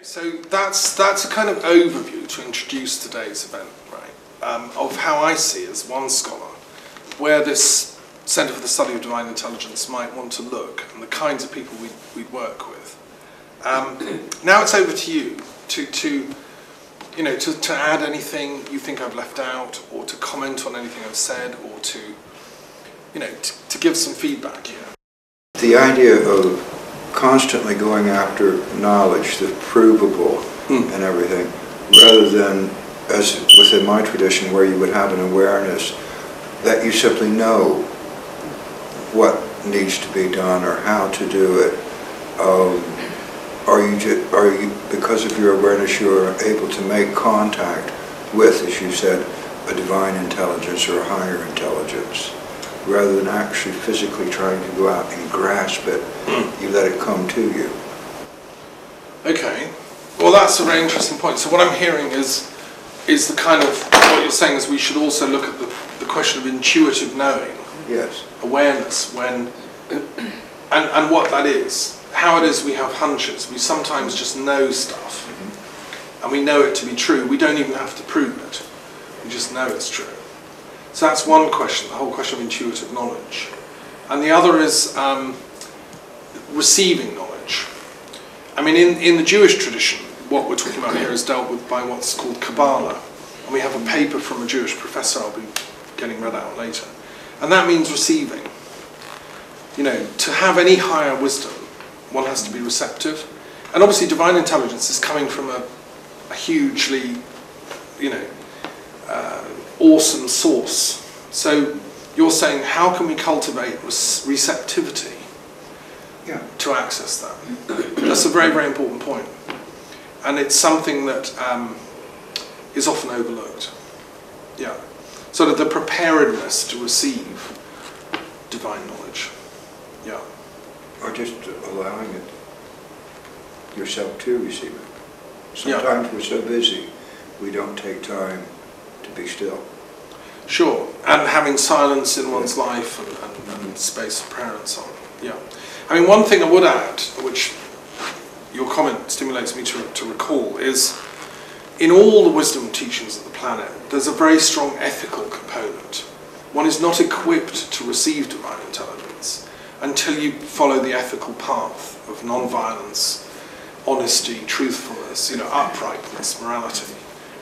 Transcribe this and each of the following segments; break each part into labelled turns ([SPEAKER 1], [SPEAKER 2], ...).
[SPEAKER 1] So that's a kind of overview to introduce today's event, right? Of how I see, as one scholar, where this Centre for the Study of Divine Intelligence might want to look, and the kinds of people we'd work with. Now it's over to you to add anything you think I've left out, or to comment on anything I've said, or to give some feedback here.
[SPEAKER 2] The idea of constantly going after knowledge, the provable and everything, rather than, as within my tradition, where you would have an awareness that you simply know what needs to be done or how to do it. Are you, because of your awareness, you are able to make contact with, as you said, a divine intelligence or a higher intelligence, rather than actually physically trying to go out and grasp it, you let it come to you.
[SPEAKER 1] Okay, well that's a very interesting point. So what I'm hearing is the kind of, what you're saying is we should also look at the question of intuitive knowing.
[SPEAKER 2] Yes.
[SPEAKER 1] Awareness, when, and what that is. How it is we have hunches. We sometimes just know stuff, and we know it to be true. We don't even have to prove it. We just know it's true. So that's one question, the whole question of intuitive knowledge. And the other is receiving knowledge. I mean, in the Jewish tradition, what we're talking about here is dealt with by what's called Kabbalah. And we have a paper from a Jewish professor I'll be getting read out later. And that means receiving. To have any higher wisdom, one has to be receptive. And obviously divine intelligence is coming from a hugely, awesome source. So you're saying, how can we cultivate receptivity to access that? That's a very, very important point. And it's something that is often overlooked. Yeah. Sort of the preparedness to receive divine knowledge. Yeah.
[SPEAKER 2] Or just allowing it yourself to receive it. Sometimes we're so busy, we don't take time to be still.
[SPEAKER 1] Sure, and having silence in one's life and space for prayer and so on. Yeah. I mean, one thing I would add, which your comment stimulates me to recall, is in all the wisdom teachings of the planet, there's a very strong ethical component. One is not equipped to receive divine intelligence until you follow the ethical path of non-violence, honesty, truthfulness, uprightness, morality.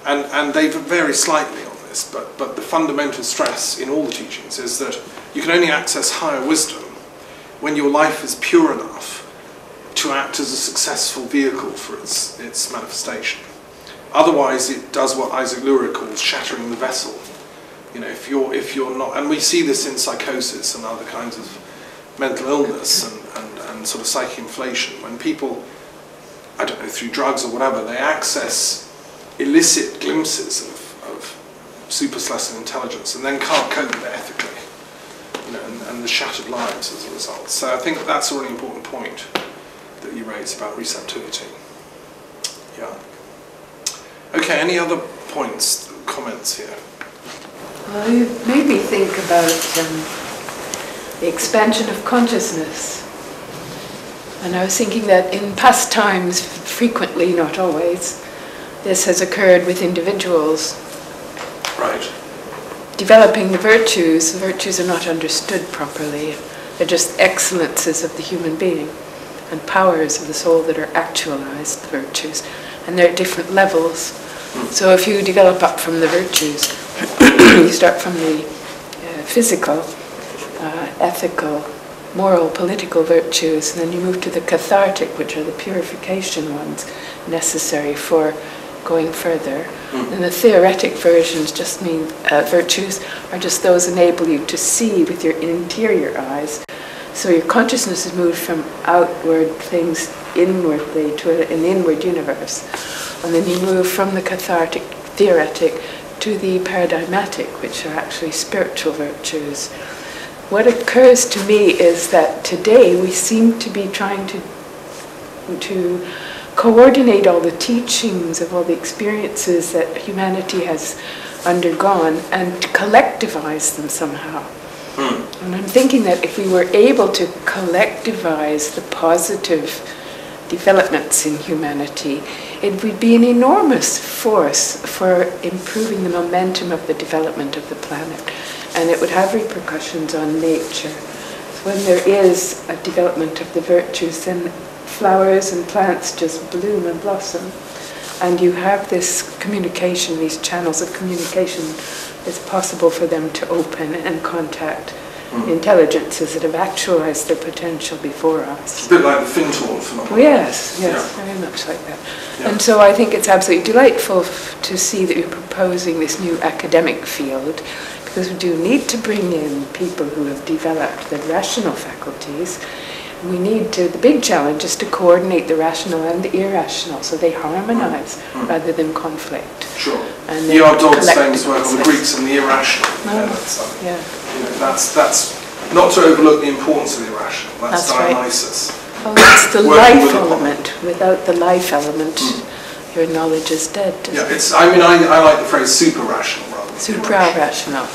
[SPEAKER 1] And they vary slightly on this, but the fundamental stress in all the teachings is that you can only access higher wisdom when your life is pure enough to act as a successful vehicle for its manifestation. Otherwise, it does what Isaac Luria calls shattering the vessel. If you're not, and we see this in psychosis and other kinds of mental illness and sort of psychic inflation, when people, I don't know, through drugs or whatever, they access illicit glimpses of super-celestial intelligence and then can't cope with it ethically, and the shattered lives as a result. So I think that's a really important point that you raise about receptivity. Yeah. Okay, any other points, comments here?
[SPEAKER 3] Well, you made me think about the expansion of consciousness. And I was thinking that in past times, frequently, not always, this has occurred with individuals.
[SPEAKER 1] Right.
[SPEAKER 3] Developing the virtues are not understood properly. They're just excellences of the human being and powers of the soul that are actualized, the virtues. And they're at different levels. So if you develop up from the virtues, you start from the physical, ethical, moral, political virtues, and then you move to the cathartic, which are the purification ones necessary for going further. And the theoretic versions just mean virtues are just those enable you to see with your interior eyes. So your consciousness is moved from outward things inwardly to an inward universe. And then you move from the cathartic, theoretic, to the paradigmatic, which are actually spiritual virtues. What occurs to me is that today we seem to be trying to coordinate all the teachings of all the experiences that humanity has undergone and to collectivize them somehow. And I'm thinking that if we were able to collectivize the positive developments in humanity, it would be an enormous force for improving the momentum of the development of the planet. And it would have repercussions on nature. When there is a development of the virtues, then flowers and plants just bloom and blossom. And you have this communication, these channels of communication, it's possible for them to open and contact intelligences that have actualized their potential before us.
[SPEAKER 1] A bit like the Fintorn phenomenon.
[SPEAKER 3] Yes,
[SPEAKER 1] Yeah.
[SPEAKER 3] very much like that.
[SPEAKER 1] Yeah.
[SPEAKER 3] And so I think it's absolutely delightful to see that you're proposing this new academic field, because we do need to bring in people who have developed the rational faculties. We need to, the big challenge is to coordinate the rational and the irrational, so they harmonize rather than conflict.
[SPEAKER 1] Sure.
[SPEAKER 3] And
[SPEAKER 1] Dodd's famous work on the Greeks and the irrational. That's not to overlook the importance of the irrational. That's Dionysus.
[SPEAKER 3] Right. Oh, that's the life element. Without the life element, your knowledge is dead.
[SPEAKER 1] I like the phrase super-rational rather than
[SPEAKER 3] supra-rational.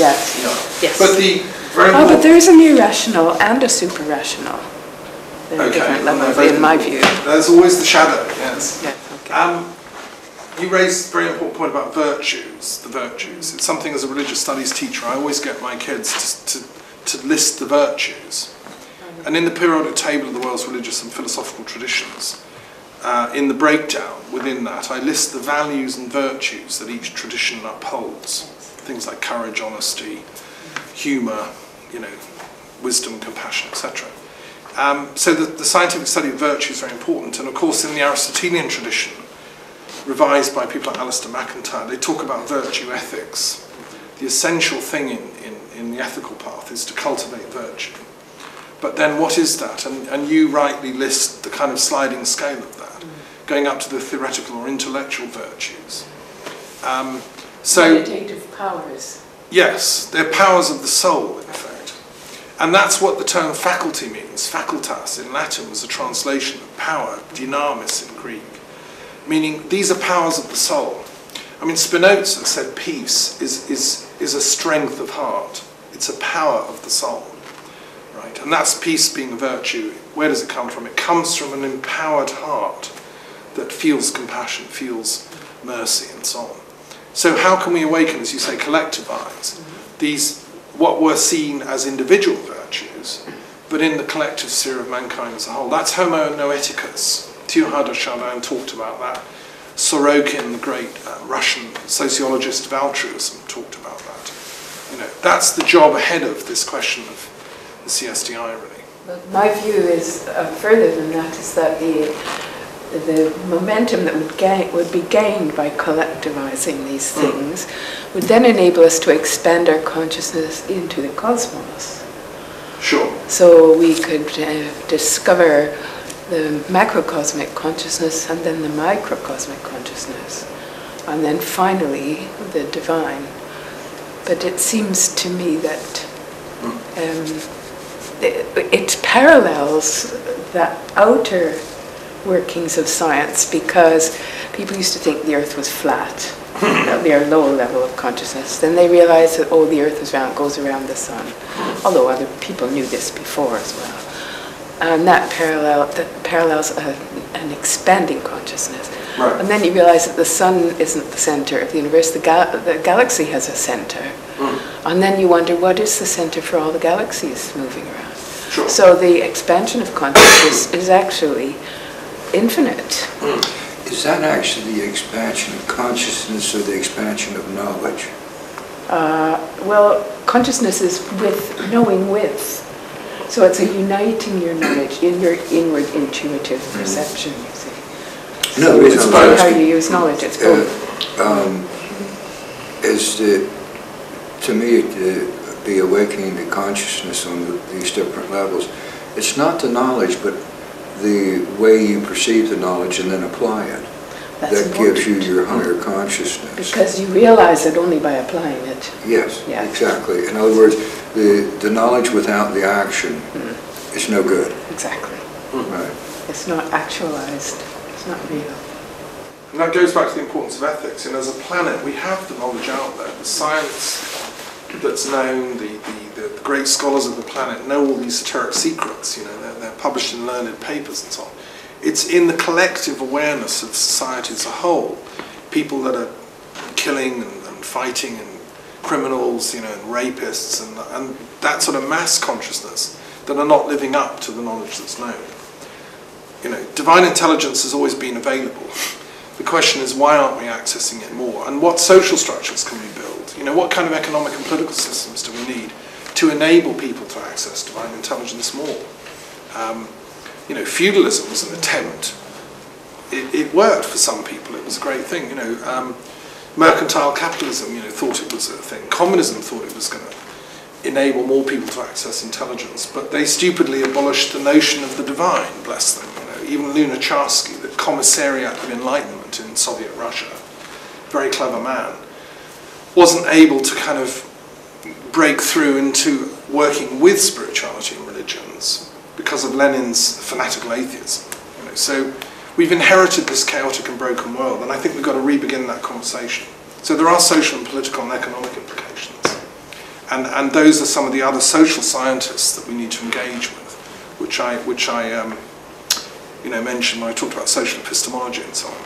[SPEAKER 3] Yes.
[SPEAKER 1] But the
[SPEAKER 3] but there is an irrational and a super-rational. They're different levels, in my view.
[SPEAKER 1] There's always the shadow, yes.
[SPEAKER 3] Yeah, okay.
[SPEAKER 1] You raised a very important point about virtues, the virtues. It's something as a religious studies teacher, I always get my kids to list the virtues. And in the periodic table of the world's religious and philosophical traditions, in the breakdown within that, I list the values and virtues that each tradition upholds. Things like courage, honesty, humour, wisdom, compassion, etc. So the scientific study of virtue is very important. And of course, in the Aristotelian tradition, revised by people like Alistair McIntyre, they talk about virtue ethics. The essential thing in the ethical path is to cultivate virtue. But then what is that? And you rightly list the kind of sliding scale of that, going up to the theoretical or intellectual virtues.
[SPEAKER 3] Meditative powers.
[SPEAKER 1] Yes, they're powers of the soul, in effect. And that's what the term faculty means. Facultas in Latin was a translation of power, dynamis in Greek, meaning these are powers of the soul. I mean, Spinoza said peace is a strength of heart. It's a power of the soul, right? And that's peace being a virtue. Where does it come from? It comes from an empowered heart that feels compassion, feels mercy, and so on. So how can we awaken, as you say, collectivize these, what were seen as individual virtues, but in the collective sphere of mankind as a whole? That's Homo noeticus. Teilhard de Chardin talked about that. Sorokin, the great Russian sociologist of altruism, talked about that. That's the job ahead of this question of the CSDI, really.
[SPEAKER 3] But my view is, further than that, is that the momentum that would be gained by collectivizing these things would then enable us to expand our consciousness into the cosmos.
[SPEAKER 1] Sure.
[SPEAKER 3] So we could discover the macrocosmic consciousness and then the microcosmic consciousness, and then finally the divine. But it seems to me that it parallels the outer workings of science, because people used to think the earth was flat. That would be our low level of consciousness. Then they realized that, the earth is round, goes around the sun. Although other people knew this before as well. And that parallels an expanding consciousness.
[SPEAKER 1] Right.
[SPEAKER 3] And then you realize that the sun isn't the center of the universe, the galaxy has a center. And then you wonder, what is the center for all the galaxies moving around?
[SPEAKER 1] Sure.
[SPEAKER 3] So the expansion of consciousness is actually infinite.
[SPEAKER 2] Is that actually the expansion of consciousness or the expansion of knowledge?
[SPEAKER 3] Well, consciousness is knowing with. So it's a uniting your knowledge in your inward intuitive perception, you see.
[SPEAKER 2] No,
[SPEAKER 3] it's both. How you use knowledge, it's both.
[SPEAKER 2] To me, the awakening to consciousness on these different levels, it's not the knowledge, but the way you perceive the knowledge and then apply it. That gives you your higher consciousness.
[SPEAKER 3] Because you realize it only by applying it.
[SPEAKER 2] Yes, exactly. In other words, the knowledge without the action is no good.
[SPEAKER 3] Exactly.
[SPEAKER 2] Right.
[SPEAKER 3] It's not actualized. It's not real.
[SPEAKER 1] And that goes back to the importance of ethics. And as a planet, we have the knowledge out there. The science that's known, the great scholars of the planet know all these esoteric secrets. They're published in learned papers and so on. It's in the collective awareness of society as a whole. People that are killing and fighting and criminals, and rapists and that sort of mass consciousness that are not living up to the knowledge that's known. Divine intelligence has always been available. The question is, why aren't we accessing it more? And what social structures can we build? What kind of economic and political systems do we need to enable people to access divine intelligence more? Feudalism was an attempt. It worked for some people. It was a great thing. Mercantile capitalism, thought it was a thing. Communism thought it was going to enable more people to access intelligence, but they stupidly abolished the notion of the divine, bless them. Even Lunacharsky, the commissariat of enlightenment in Soviet Russia, very clever man, wasn't able to kind of break through into working with spirituality and religions because of Lenin's fanatical atheism. So we've inherited this chaotic and broken world, and I think we've got to re-begin that conversation. So there are social and political and economic implications, and those are some of the other social scientists that we need to engage with, which I mentioned when I talked about social epistemology and so on.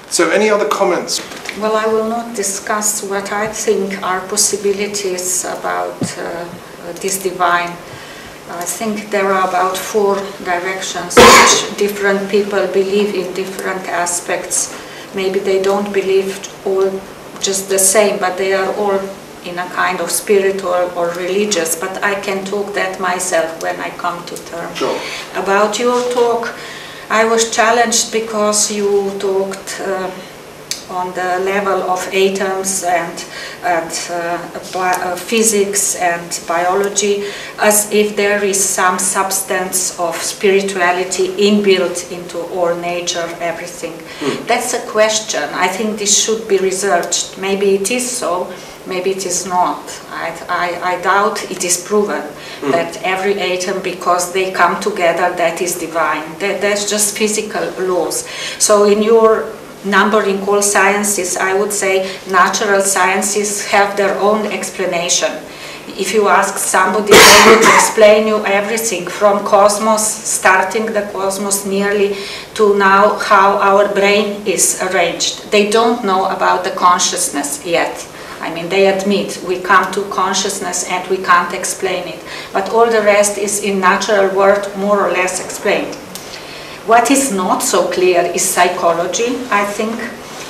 [SPEAKER 1] So any other comments?
[SPEAKER 4] Well, I will not discuss what I think are possibilities about this divine. I think there are about 4 directions which different people believe in different aspects. Maybe they don't believe all just the same, but they are all in a kind of spiritual or religious. But I can talk that myself when I come to terms.
[SPEAKER 1] Sure.
[SPEAKER 4] About your talk, I was challenged because you talked on the level of atoms and physics and biology, as if there is some substance of spirituality inbuilt into all nature, everything. That's a question. I think this should be researched. Maybe it is so, maybe it is not. I doubt it is proven that every atom, because they come together, that is divine. That's just physical laws. So in your numbering all sciences, I would say natural sciences have their own explanation. If you ask somebody, they would explain you everything from cosmos, starting the cosmos nearly, to now how our brain is arranged. They don't know about the consciousness yet. I mean, they admit we come to consciousness and we can't explain it. But all the rest is in natural world more or less explained. What is not so clear is psychology, I think,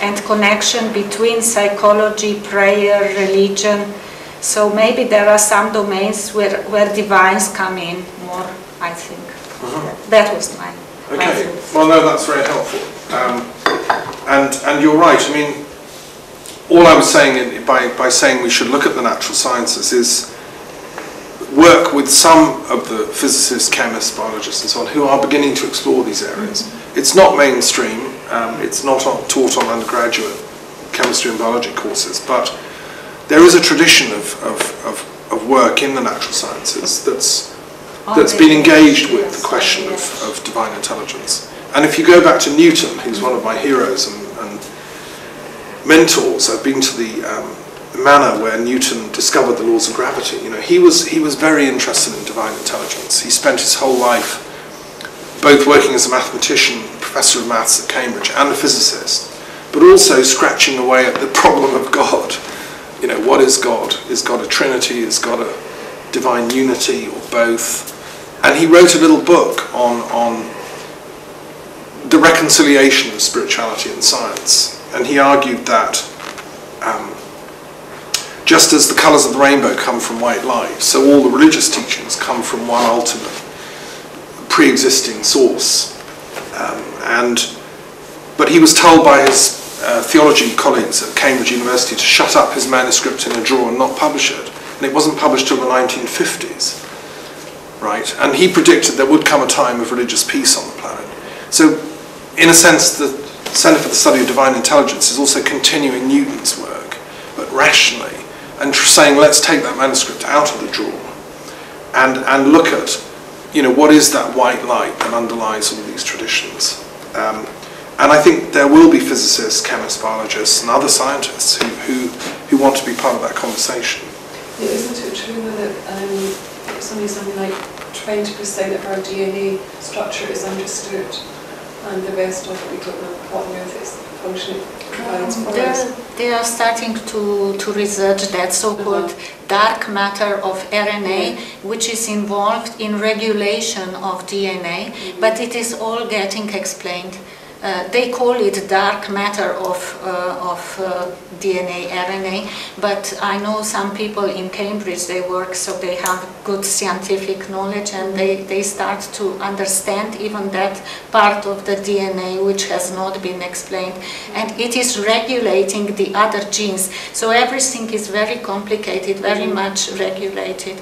[SPEAKER 4] and connection between psychology, prayer, religion. So maybe there are some domains where divines come in more, I think. That was mine.
[SPEAKER 1] Okay, well no, that's very helpful. And you're right, I mean, all I was saying by saying we should look at the natural sciences is work with some of the physicists, chemists, biologists and so on who are beginning to explore these areas. It's not mainstream, it's not taught on undergraduate chemistry and biology courses, but there is a tradition of work in the natural sciences that's been engaged with the question of divine intelligence. And if you go back to Newton, who's one of my heroes and mentors, I've been to the manner where Newton discovered the laws of gravity. He was very interested in divine intelligence. He spent his whole life both working as a mathematician, professor of maths at Cambridge, and a physicist, but also scratching away at the problem of God. What is God? Is God a trinity? Is God a divine unity, or both? And he wrote a little book on the reconciliation of spirituality and science. And he argued that just as the colours of the rainbow come from white light, so all the religious teachings come from one ultimate pre-existing source. But he was told by his theology colleagues at Cambridge University to shut up his manuscript in a drawer and not publish it. And it wasn't published till the 1950s, right? And he predicted there would come a time of religious peace on the planet. So, in a sense, the Centre for the Study of Divine Intelligence is also continuing Newton's work, but rationally, and saying, let's take that manuscript out of the drawer and look at, what is that white light that underlies all these traditions. And I think there will be physicists, chemists, biologists, and other scientists who want to be part of that conversation.
[SPEAKER 5] Yeah, isn't it true that something like 20% of our DNA structure is understood?
[SPEAKER 3] and the rest of we don't know what on earth is functioning provides for us.
[SPEAKER 4] They are starting to research that so-called dark matter of RNA, which is involved in regulation of DNA, but it is all getting explained. They call it dark matter of DNA, RNA, but I know some people in Cambridge, they work, so they have good scientific knowledge, and they start to understand even that part of the DNA which has not been explained, and it is regulating the other genes. So everything is very complicated, very much regulated.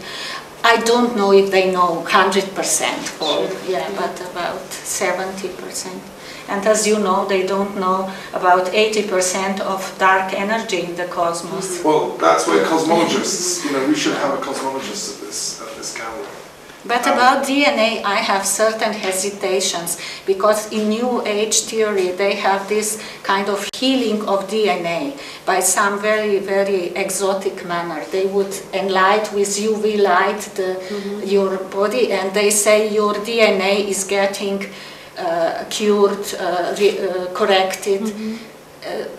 [SPEAKER 4] I don't know if they know 100% all, yeah, but about 70%. And as you know, they don't know about 80% of dark energy in the cosmos.
[SPEAKER 1] Well, that's where cosmologists, we should have a cosmologist at this gathering.
[SPEAKER 4] But about DNA, I have certain hesitations, because in New Age theory, they have this kind of healing of DNA by some very, very exotic manner. They would enlight with UV light your body, and they say your DNA is getting cured, corrected.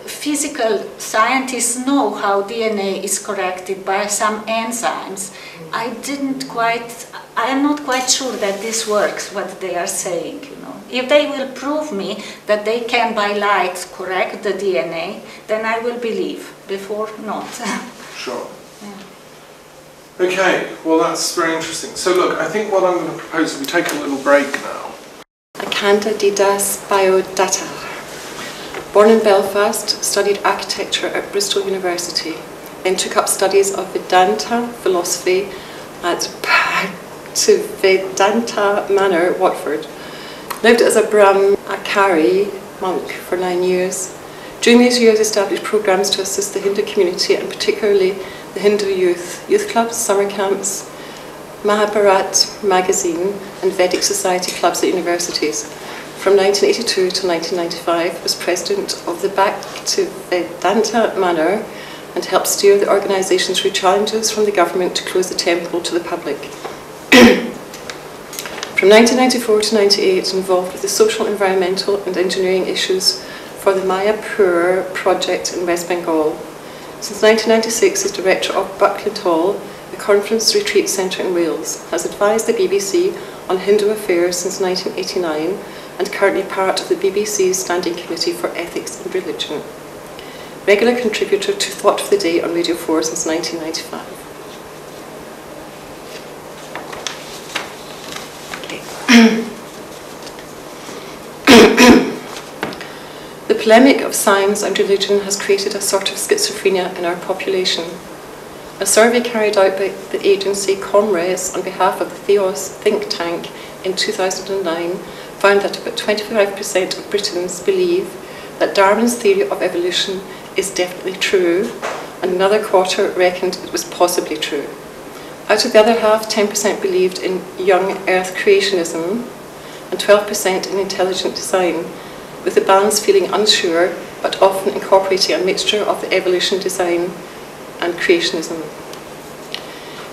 [SPEAKER 4] Physical scientists know how DNA is corrected by some enzymes. I am not quite sure that this works, what they are saying, If they will prove me that they can by light correct the DNA, then I will believe, before not.
[SPEAKER 1] Sure. Yeah. Okay, well that's very interesting. So look, I think what I'm going to propose is we take a little break now.
[SPEAKER 5] Candididas Biodata. Born in Belfast, studied architecture at Bristol University, then took up studies of Vedanta philosophy at Bhaktivedanta Manor, Watford. Lived as a Brahmachari monk for 9 years. During these years established programs to assist the Hindu community, and particularly the Hindu youth clubs, summer camps, Mahabharat magazine and Vedic Society clubs at universities. From 1982 to 1995 was president of the Bhaktivedanta Manor and helped steer the organisation through challenges from the government to close the temple to the public. From 1994 to 1998 involved with the social, environmental and engineering issues for the Mayapur project in West Bengal. Since 1996 is director of Buckland Hall, a conference retreat centre in Wales, has advised the BBC on Hindu affairs since 1989 and currently part of the BBC's Standing Committee for Ethics and Religion. Regular contributor to Thought of the Day on Radio 4 since 1995. The polemic of science and religion has created a sort of schizophrenia in our population. A survey carried out by the agency Comres on behalf of the Theos think tank in 2009 found that about 25% of Britons believe that Darwin's theory of evolution is definitely true, and another quarter reckoned it was possibly true. Out of the other half, 10% believed in young earth creationism and 12% in intelligent design, with the balance feeling unsure but often incorporating a mixture of the evolution design and creationism.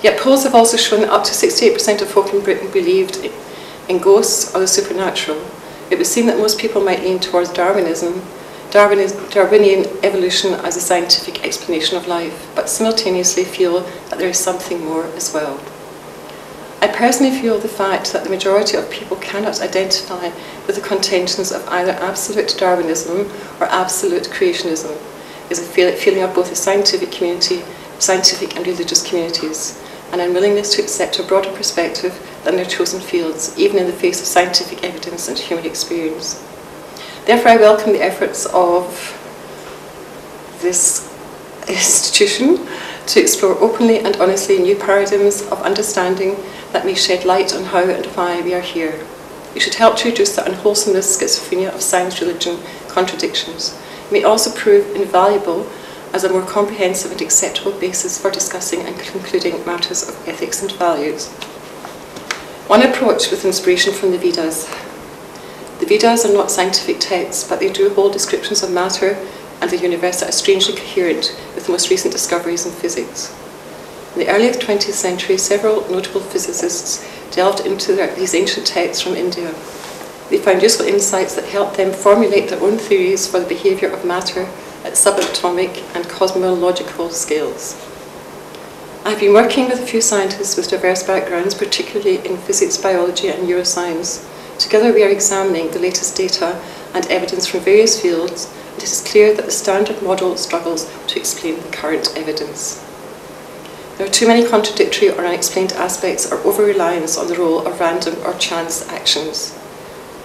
[SPEAKER 5] Yet polls have also shown that up to 68% of folk in Britain believed in ghosts or the supernatural. It would seem that most people might lean towards Darwinian evolution as a scientific explanation of life, but simultaneously feel that there is something more as well. I personally feel the fact that the majority of people cannot identify with the contentions of either absolute Darwinism or absolute creationism is a feeling of both the scientific community, scientific and religious communities, an unwillingness to accept a broader perspective than their chosen fields, even in the face of scientific evidence and human experience. Therefore, I welcome the efforts of this institution to explore openly and honestly new paradigms of understanding that may shed light on how and why we are here. We should help to reduce the unwholesomeness, schizophrenia of science-religion contradictions. It may also prove invaluable as a more comprehensive and acceptable basis for discussing and concluding matters of ethics and values. One approach with inspiration from the Vedas. The Vedas are not scientific texts, but they do hold descriptions of matter and the universe that are strangely coherent with the most recent discoveries in physics. In the early 20th century, several notable physicists delved into these ancient texts from India. They found useful insights that helped them formulate their own theories for the behaviour of matter at subatomic and cosmological scales. I've been working with a few scientists with diverse backgrounds, particularly in physics, biology and neuroscience. Together we are examining the latest data and evidence from various fields, and it is clear that the standard model struggles to explain the current evidence. There are too many contradictory or unexplained aspects or over-reliance on the role of random or chance actions.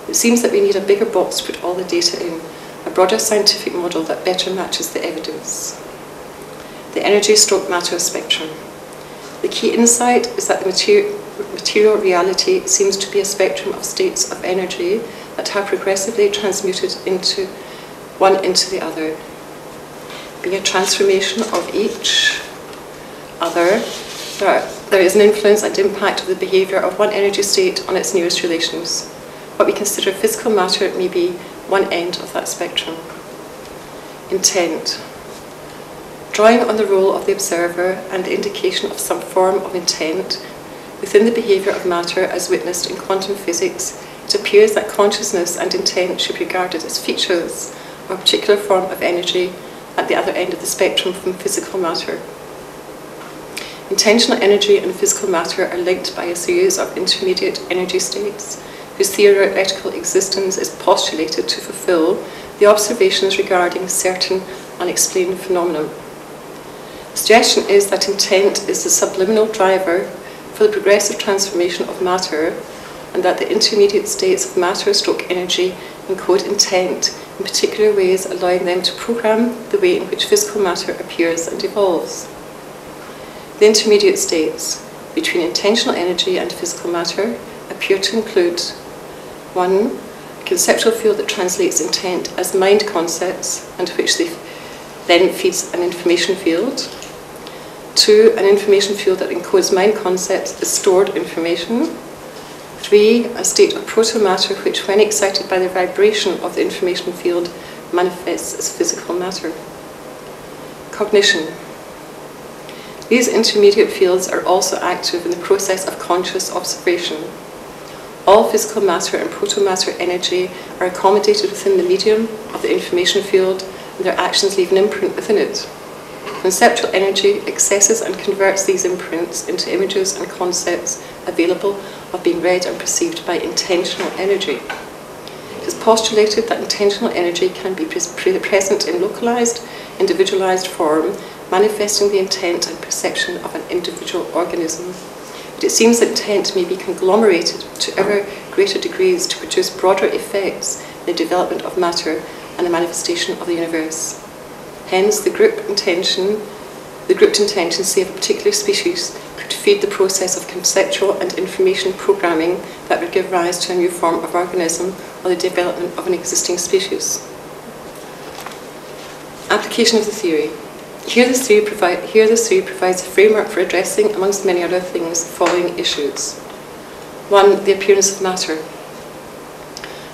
[SPEAKER 5] It seems that we need a bigger box to put all the data in, a broader scientific model that better matches the evidence. The energy-matter spectrum. The key insight is that the material reality seems to be a spectrum of states of energy that have progressively transmuted into the other. Being a transformation of each other, there is an influence and impact of the behaviour of one energy state on its nearest relations. What we consider physical matter may be one end of that spectrum. Intent. Drawing on the role of the observer and the indication of some form of intent within the behaviour of matter as witnessed in quantum physics, it appears that consciousness and intent should be regarded as features of a particular form of energy at the other end of the spectrum from physical matter. Intentional energy and physical matter are linked by a series of intermediate energy states whose theoretical existence is postulated to fulfill the observations regarding certain unexplained phenomena. The suggestion is that intent is the subliminal driver for the progressive transformation of matter, and that the intermediate states of matter/energy encode intent in particular ways, allowing them to program the way in which physical matter appears and evolves. The intermediate states between intentional energy and physical matter appear to include 1. A conceptual field that translates intent as mind concepts and which then feeds an information field. 2. An information field that encodes mind concepts as stored information. 3. A state of proto-matter which, when excited by the vibration of the information field, manifests as physical matter. Cognition. These intermediate fields are also active in the process of conscious observation. All physical matter and proto-matter energy are accommodated within the medium of the information field, and their actions leave an imprint within it. Conceptual energy accesses and converts these imprints into images and concepts available of being read and perceived by intentional energy. It is postulated that intentional energy can be present in localized, individualized form, manifesting the intent and perception of an individual organism. But it seems that intent may be conglomerated to ever greater degrees to produce broader effects in the development of matter and the manifestation of the universe. Hence, the grouped intention, say of a particular species, could feed the process of conceptual and information programming that would give rise to a new form of organism or the development of an existing species. Application of the theory. Here this theory provides a framework for addressing, amongst many other things, the following issues. 1. The appearance of matter.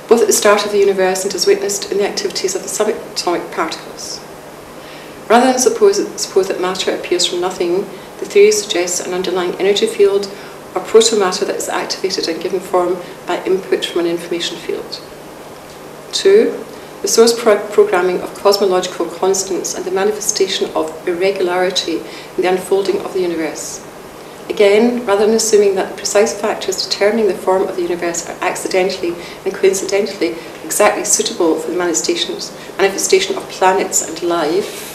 [SPEAKER 5] Both at the start of the universe and as witnessed in the activities of the subatomic particles. Rather than suppose that matter appears from nothing, the theory suggests an underlying energy field or proto-matter that is activated and given form by input from an information field. 2. The source programming of cosmological constants and the manifestation of irregularity in the unfolding of the universe. Again, rather than assuming that the precise factors determining the form of the universe are accidentally and coincidentally exactly suitable for the manifestation of planets and life,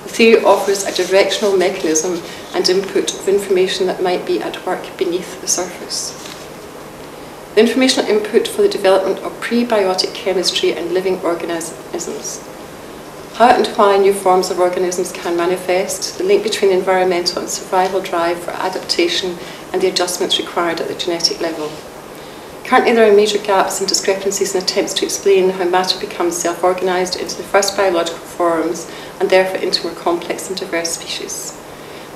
[SPEAKER 5] the theory offers a directional mechanism and input of information that might be at work beneath the surface. The informational input for the development of prebiotic chemistry and living organisms. How and why new forms of organisms can manifest, the link between the environmental and survival drive for adaptation and the adjustments required at the genetic level. Currently there are major gaps and discrepancies in attempts to explain how matter becomes self-organised into the first biological forms and therefore into more complex and diverse species.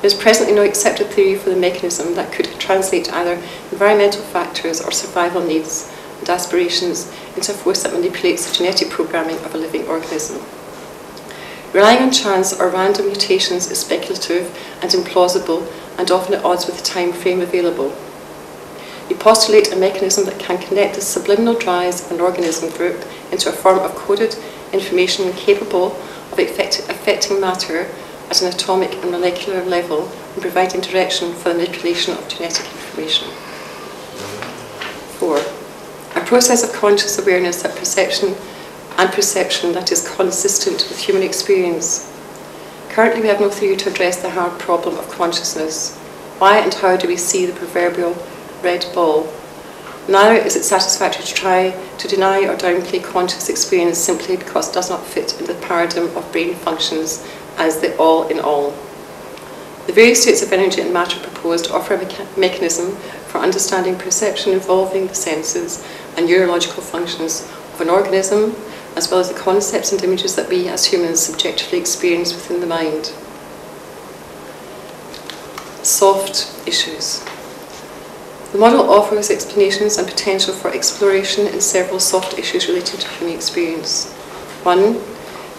[SPEAKER 5] There is presently no accepted theory for the mechanism that could translate either environmental factors or survival needs and aspirations into a force that manipulates the genetic programming of a living organism. Relying on chance or random mutations is speculative and implausible and often at odds with the time frame available. We postulate a mechanism that can connect the subliminal drives of an organism group into a form of coded information capable of affecting matter at an atomic and molecular level and providing direction for the manipulation of genetic information. 4. A process of conscious awareness that perception that is consistent with human experience. Currently, we have no theory to address the hard problem of consciousness. Why and how do we see the proverbial red ball? Neither is it satisfactory to try to deny or downplay conscious experience simply because it does not fit in the paradigm of brain functions as the all in all. The various states of energy and matter proposed offer a mechanism for understanding perception involving the senses and neurological functions of an organism, as well as the concepts and images that we as humans subjectively experience within the mind. Soft issues. The model offers explanations and potential for exploration in several soft issues relating to human experience. 1.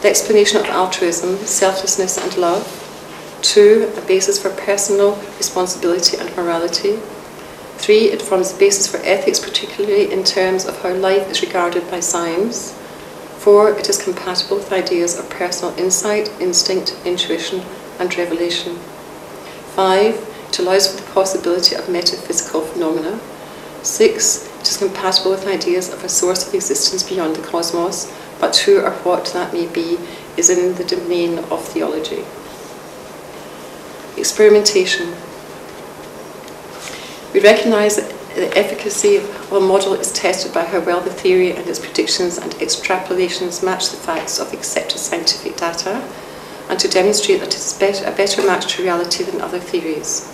[SPEAKER 5] The explanation of altruism, selflessness and love. 2. A basis for personal responsibility and morality. 3. It forms the basis for ethics, particularly in terms of how life is regarded by science. 4. It is compatible with ideas of personal insight, instinct, intuition and revelation. 5. It allows for the possibility of metaphysical phenomena. 6. It is compatible with ideas of a source of existence beyond the cosmos, but who or what that may be is in the domain of theology. Experimentation. We recognise that the efficacy of a model is tested by how well the theory and its predictions and extrapolations match the facts of accepted scientific data, and to demonstrate that it is a better match to reality than other theories.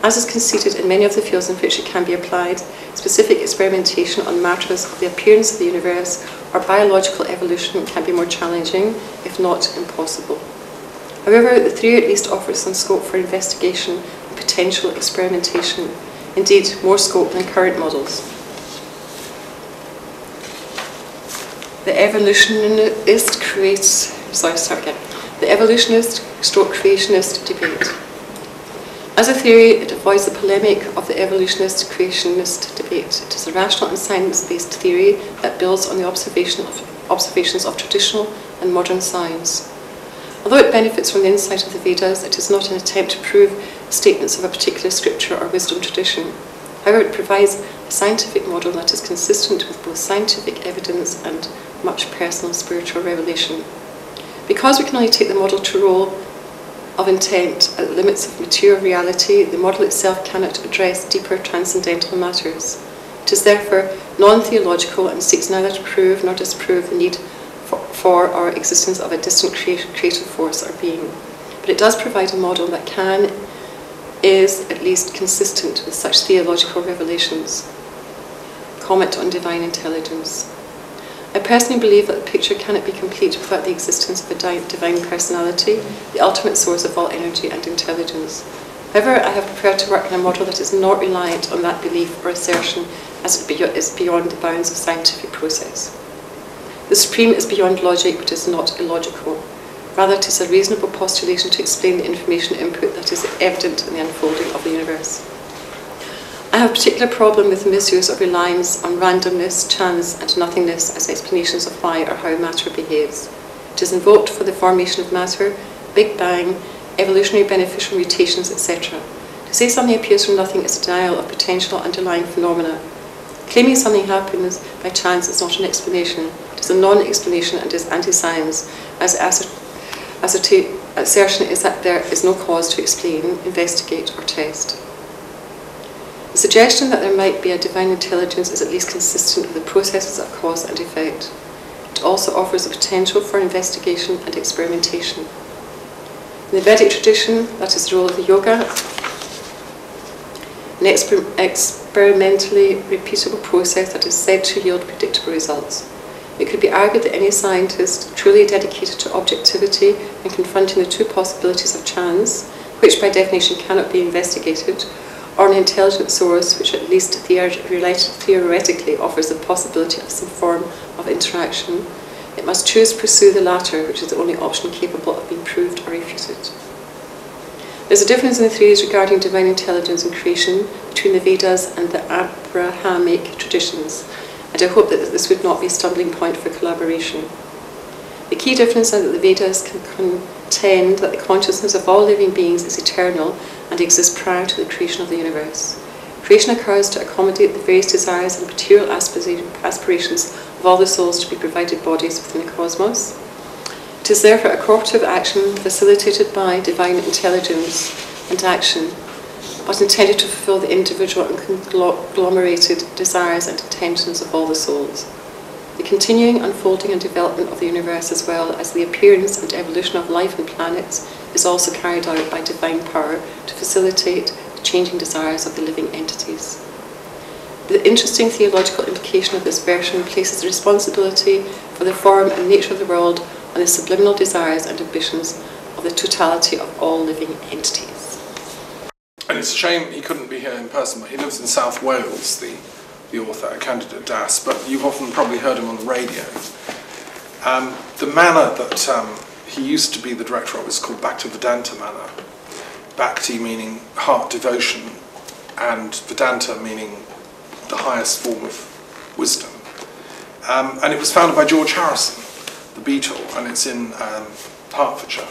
[SPEAKER 5] As is conceded in many of the fields in which it can be applied, specific experimentation on matters of the appearance of the universe or biological evolution can be more challenging, if not impossible. However, the theory at least offers some scope for investigation and potential experimentation, indeed more scope than current models. The evolutionist creationist debate. As a theory, it avoids the polemic of the evolutionist-creationist debate. It is a rational and science-based theory that builds on the observations of traditional and modern science. Although it benefits from the insight of the Vedas, it is not an attempt to prove statements of a particular scripture or wisdom tradition. However, it provides a scientific model that is consistent with both scientific evidence and much personal spiritual revelation. Because we can only take the model to role of intent at the limits of material reality, the model itself cannot address deeper transcendental matters. It is therefore non-theological and seeks neither to prove nor disprove the need for or existence of a distant creative force or being. But it does provide a model that is at least consistent with such theological revelations. Comment on divine intelligence. I personally believe that the picture cannot be complete without the existence of a divine personality, the ultimate source of all energy and intelligence. However, I have prepared to work in a model that is not reliant on that belief or assertion, as it is beyond the bounds of scientific process. The supreme is beyond logic, but is not illogical. Rather, it is a reasonable postulation to explain the information input that is evident in the unfolding of the universe. I have a particular problem with the misuse of reliance on randomness, chance and nothingness as explanations of why or how matter behaves. It is invoked for the formation of matter, Big Bang, evolutionary beneficial mutations, etc. To say something appears from nothing is a denial of potential underlying phenomena. Claiming something happens by chance is not an explanation. It is a non-explanation and is anti-science, as assertion is that there is no cause to explain, investigate or test. The suggestion that there might be a divine intelligence is at least consistent with the processes of cause and effect. It also offers a potential for investigation and experimentation. In the Vedic tradition, that is the role of the yoga, an experimentally repeatable process that is said to yield predictable results. It could be argued that any scientist truly dedicated to objectivity and confronting the two possibilities of chance, which by definition cannot be investigated, or an intelligent source which at least theoretically offers the possibility of some form of interaction, it must choose to pursue the latter, which is the only option capable of being proved or refuted. There's a difference in the theories regarding divine intelligence and creation between the Vedas and the Abrahamic traditions, and I hope that this would not be a stumbling point for collaboration. The key difference is that the Vedas can contend that the consciousness of all living beings is eternal and exists prior to the creation of the universe. Creation occurs to accommodate the various desires and material aspirations of all the souls to be provided bodies within the cosmos. It is therefore a cooperative action facilitated by divine intelligence and action, but intended to fulfill the individual and conglomerated desires and intentions of all the souls. The continuing unfolding and development of the universe, as well as the appearance and evolution of life and planets, is also carried out by divine power to facilitate the changing desires of the living entities. The interesting theological implication of this version places the responsibility for the form and nature of the world on the subliminal desires and ambitions of the totality of all living entities.
[SPEAKER 1] And it's a shame he couldn't be here in person, but he lives in South Wales, the author, Candidate Das, but you've often probably heard him on the radio. The manor that he used to be the director of is called Bhaktivedanta Manor. Bhakti meaning heart devotion, and Vedanta meaning the highest form of wisdom. And it was founded by George Harrison, the Beatle, and it's in Hertfordshire.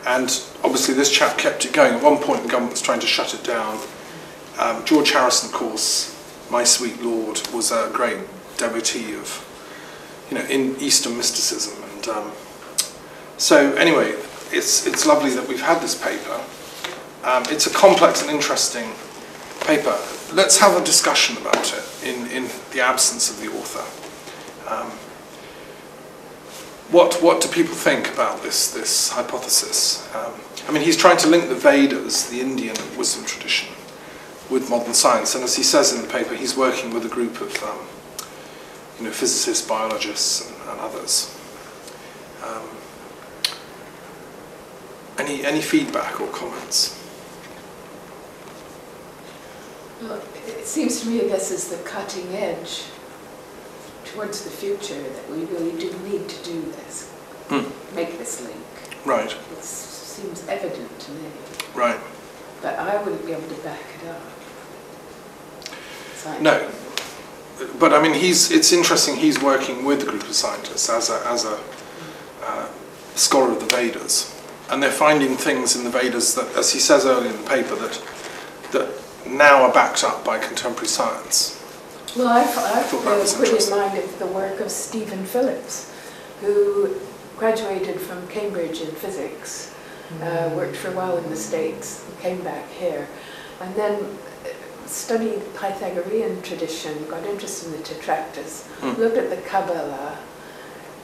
[SPEAKER 1] And obviously this chap kept it going. At one point the government was trying to shut it down. George Harrison, of course, My Sweet Lord, was a great devotee of, in Eastern mysticism. And so anyway, it's lovely that we've had this paper. It's a complex and interesting paper. Let's have a discussion about it in the absence of the author. What do people think about this hypothesis? I mean, he's trying to link the Vedas, the Indian wisdom tradition, with modern science, and as he says in the paper, he's working with a group of physicists, biologists, and others. Any feedback or comments?
[SPEAKER 3] Well, it seems to me this is the cutting edge towards the future, that we really do need to do this, make this link.
[SPEAKER 1] Right.
[SPEAKER 3] It seems evident to me.
[SPEAKER 1] Right.
[SPEAKER 3] But I wouldn't be able to back it up.
[SPEAKER 1] No. But I mean, it's interesting, he's working with a group of scientists as a scholar of the Vedas. And they're finding things in the Vedas that, as he says earlier in the paper, that now are backed up by contemporary science.
[SPEAKER 3] Well, I put in mind of the work of Stephen Phillips, who graduated from Cambridge in physics, worked for a while in the States, came back here, and then studied Pythagorean tradition, got interested in the Tetractys, looked at the Kabbalah,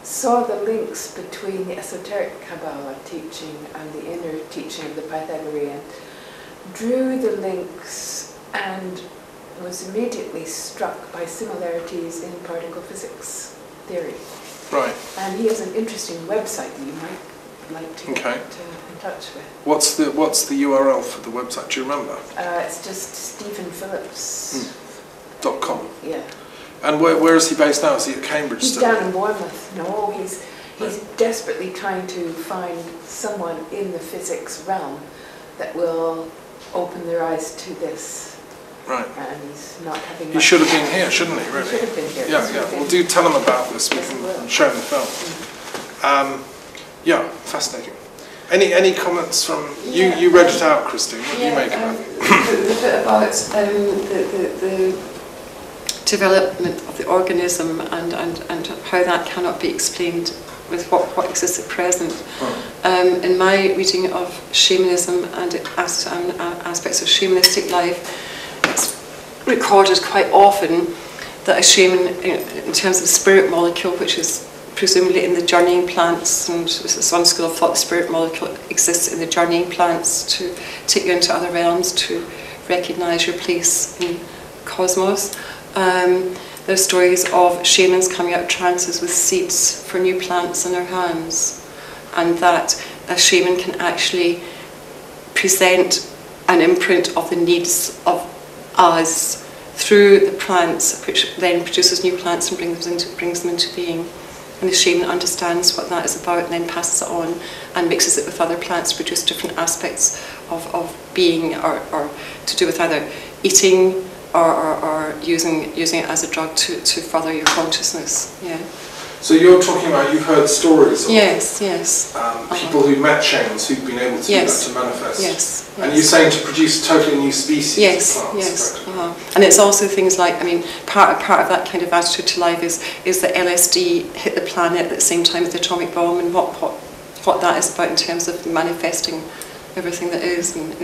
[SPEAKER 3] saw the links between the esoteric Kabbalah teaching and the inner teaching of the Pythagorean, drew the links, and was immediately struck by similarities in particle physics theory.
[SPEAKER 1] Right.
[SPEAKER 3] And he has an interesting website that you might like to get in touch with.
[SPEAKER 1] What's the URL for the website? Do you remember?
[SPEAKER 3] It's just stephenphillips.com. Yeah.
[SPEAKER 1] And where is he based now? Is he at Cambridge
[SPEAKER 3] He's
[SPEAKER 1] still?
[SPEAKER 3] down in Bournemouth. No, he's desperately trying to find someone in the physics realm that will open their eyes to this.
[SPEAKER 1] Right.
[SPEAKER 3] And he's not having.
[SPEAKER 1] He should have been here, shouldn't he? Really?
[SPEAKER 3] He should have been here.
[SPEAKER 1] Yeah. Well, do tell him about this. We can show him the film. Yeah, fascinating. Any comments from you? You read it out, Christine. What do you make of it?
[SPEAKER 5] The bit about the development of the organism and how that cannot be explained with what exists at present. In my reading of shamanism and aspects of shamanistic life, it's recorded quite often that a shaman, in terms of the spirit molecule, which is presumably in the journeying plants, and there's one school of thought the spirit molecule exists in the journeying plants to take you into other realms, to recognise your place in the cosmos. There are stories of shamans coming out of trances with seeds for new plants in their hands, and that a shaman can actually present an imprint of the needs of us through the plants, which then produces new plants and brings them into being. and the shaman understands what that is about and then passes it on and mixes it with other plants to produce different aspects of being, or to do with either eating or using it as a drug to further your consciousness. Yeah.
[SPEAKER 1] So you're talking about, you've heard stories of
[SPEAKER 5] yes.
[SPEAKER 1] people who met shamans who've been able to do that, to manifest.
[SPEAKER 5] Yes.
[SPEAKER 1] And you're saying to produce a totally new species of plants.
[SPEAKER 5] Yes. And it's also things like, I mean, part of that kind of attitude to life is that LSD hit the planet at the same time as the atomic bomb, and what that is about in terms of manifesting everything that is, and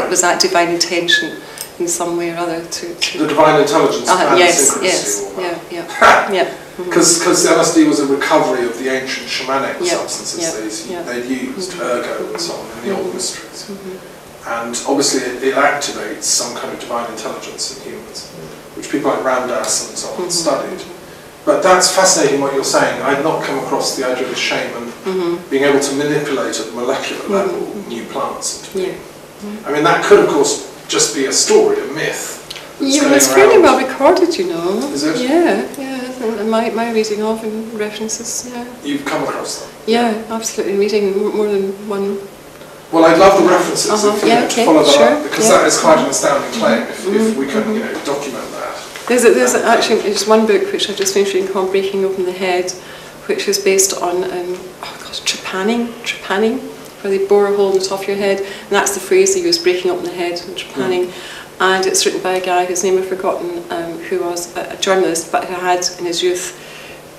[SPEAKER 5] was that divine intention in some way or other to the
[SPEAKER 1] divine intelligence and
[SPEAKER 5] yes, yeah.
[SPEAKER 1] Because LSD was a recovery of the ancient shamanic substances they'd used, ergo and so on, in the old mysteries. And obviously it activates some kind of divine intelligence in humans, which people like Ramdas and so on studied. But that's fascinating what you're saying. I've not come across the idea of a shaman being able to manipulate at the molecular level new plants. I mean, that could, of course, just be a story, a myth.
[SPEAKER 5] It's fairly well recorded, you know.
[SPEAKER 1] Is it?
[SPEAKER 5] Yeah. My reading of and references,
[SPEAKER 1] You've come across them?
[SPEAKER 5] Yeah, absolutely. Reading more than one.
[SPEAKER 1] Well, I'd love the references if you could follow that up, because that is quite an astounding claim if we can document that.
[SPEAKER 5] There's actually just one book which I've just finished reading called Breaking Open the Head, which is based on trepanning, where they bore a hole in the top of your head, and that's the phrase they use, breaking open the head, and trepanning. And it's written by a guy whose name I've forgotten, who was a journalist, but who had in his youth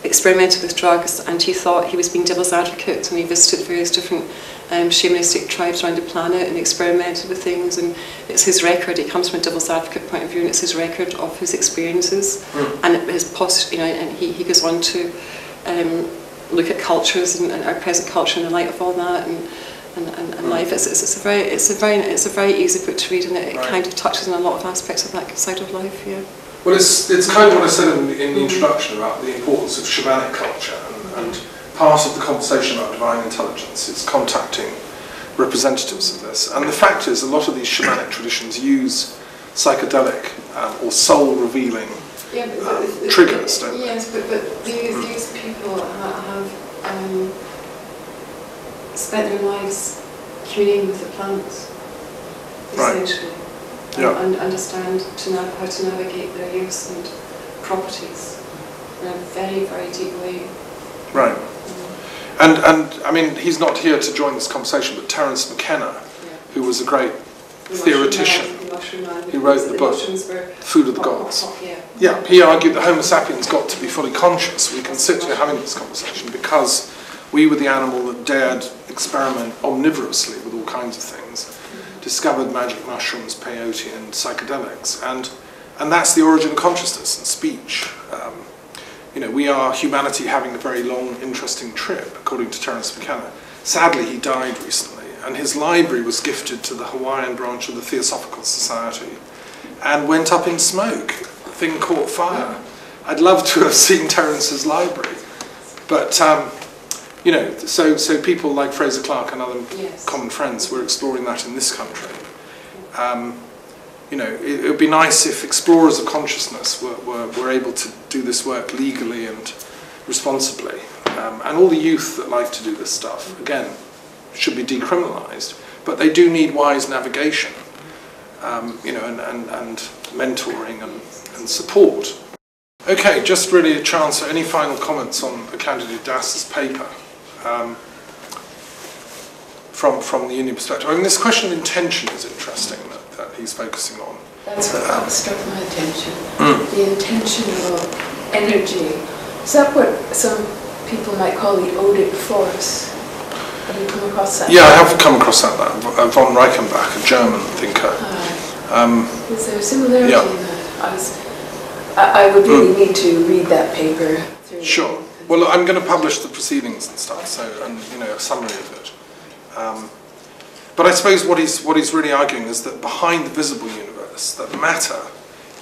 [SPEAKER 5] experimented with drugs, and he thought he was being devil's advocate, and he visited various different shamanistic tribes around the planet and experimented with things, and it's his record. He comes from a devil's advocate point of view, and it's his record of his experiences, and his and he goes on to look at cultures and our present culture in the light of all that, and life. It's a very easy book to read, and it kind of touches on a lot of aspects of that side of life. Yeah.
[SPEAKER 1] Well, it's kind of what I said in the introduction about the importance of shamanic culture, and part of the conversation about divine intelligence is contacting representatives of this. And the fact is, a lot of these shamanic traditions use psychedelic or soul-revealing triggers, don't they?
[SPEAKER 5] Yes, but these people have spent their lives communing with the plants, essentially, and understand how to navigate their use and properties in a very, very deep way.
[SPEAKER 1] Right. And I mean, he's not here to join this conversation, but Terence Mckenna, who was a great theoretician, he wrote the book Food of the Gods. Yeah, he argued that Homo sapiens got to be fully conscious. We can sit here having this conversation because we were the animal that dared experiment omnivorously with all kinds of things, discovered magic mushrooms, peyote, and psychedelics, and that's the origin of consciousness and speech. We are humanity having a very long, interesting trip, according to Terence Mckenna. Sadly, he died recently, and his library was gifted to the Hawaiian branch of the Theosophical Society and went up in smoke. The thing caught fire. I'd love to have seen Terence's library, but so people like Fraser Clark and other common friends were exploring that in this country. It would be nice if explorers of consciousness were able to do this work legally and responsibly. And all the youth that like to do this stuff, again, should be decriminalised. But they do need wise navigation, and mentoring and support. Okay, just really a chance for any final comments on the candidate Das's paper. From the Union perspective. I mean, this question of intention is interesting that he's focusing on.
[SPEAKER 3] That's what struck my attention. The intentional energy. Is that what some people might call the odic force? Have you come across that?
[SPEAKER 1] Yeah, I have come across that. Von Reichenbach, a German thinker.
[SPEAKER 3] Is there a similarity in that? I would really need to read that paper.
[SPEAKER 1] Sure. Well, I'm going to publish the proceedings and stuff, and a summary of it. But I suppose what he's really arguing is that behind the visible universe, that matter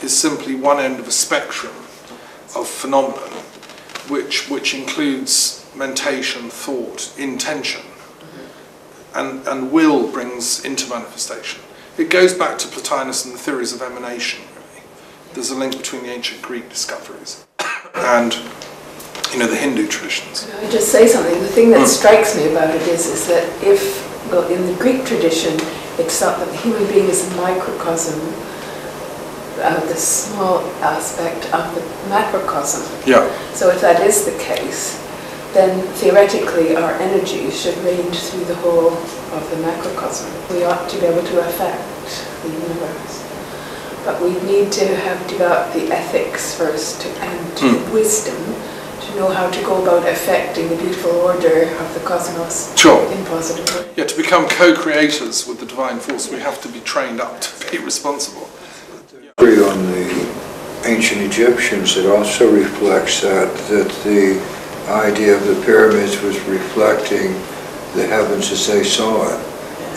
[SPEAKER 1] is simply one end of a spectrum of phenomenon, which includes mentation, thought, intention, and will brings into manifestation. It goes back to Plotinus and the theories of emanation, really. There's a link between the ancient Greek discoveries and you know, the Hindu traditions.
[SPEAKER 3] Can I just say something? The thing that strikes me about it is that if, well, in the Greek tradition, it's thought that the human being is a microcosm, the small aspect of the macrocosm.
[SPEAKER 1] Yeah.
[SPEAKER 3] So if that is the case, then theoretically our energy should range through the whole of the macrocosm. We ought to be able to affect the universe. But we need to have developed the ethics first and the wisdom to know how to go about affecting the beautiful order of the cosmos in positive ways.
[SPEAKER 1] Yeah, to become co-creators with the divine force, we have to be trained up to be responsible.
[SPEAKER 2] On the ancient Egyptians, it also reflects that the idea of the pyramids was reflecting the heavens as they saw it,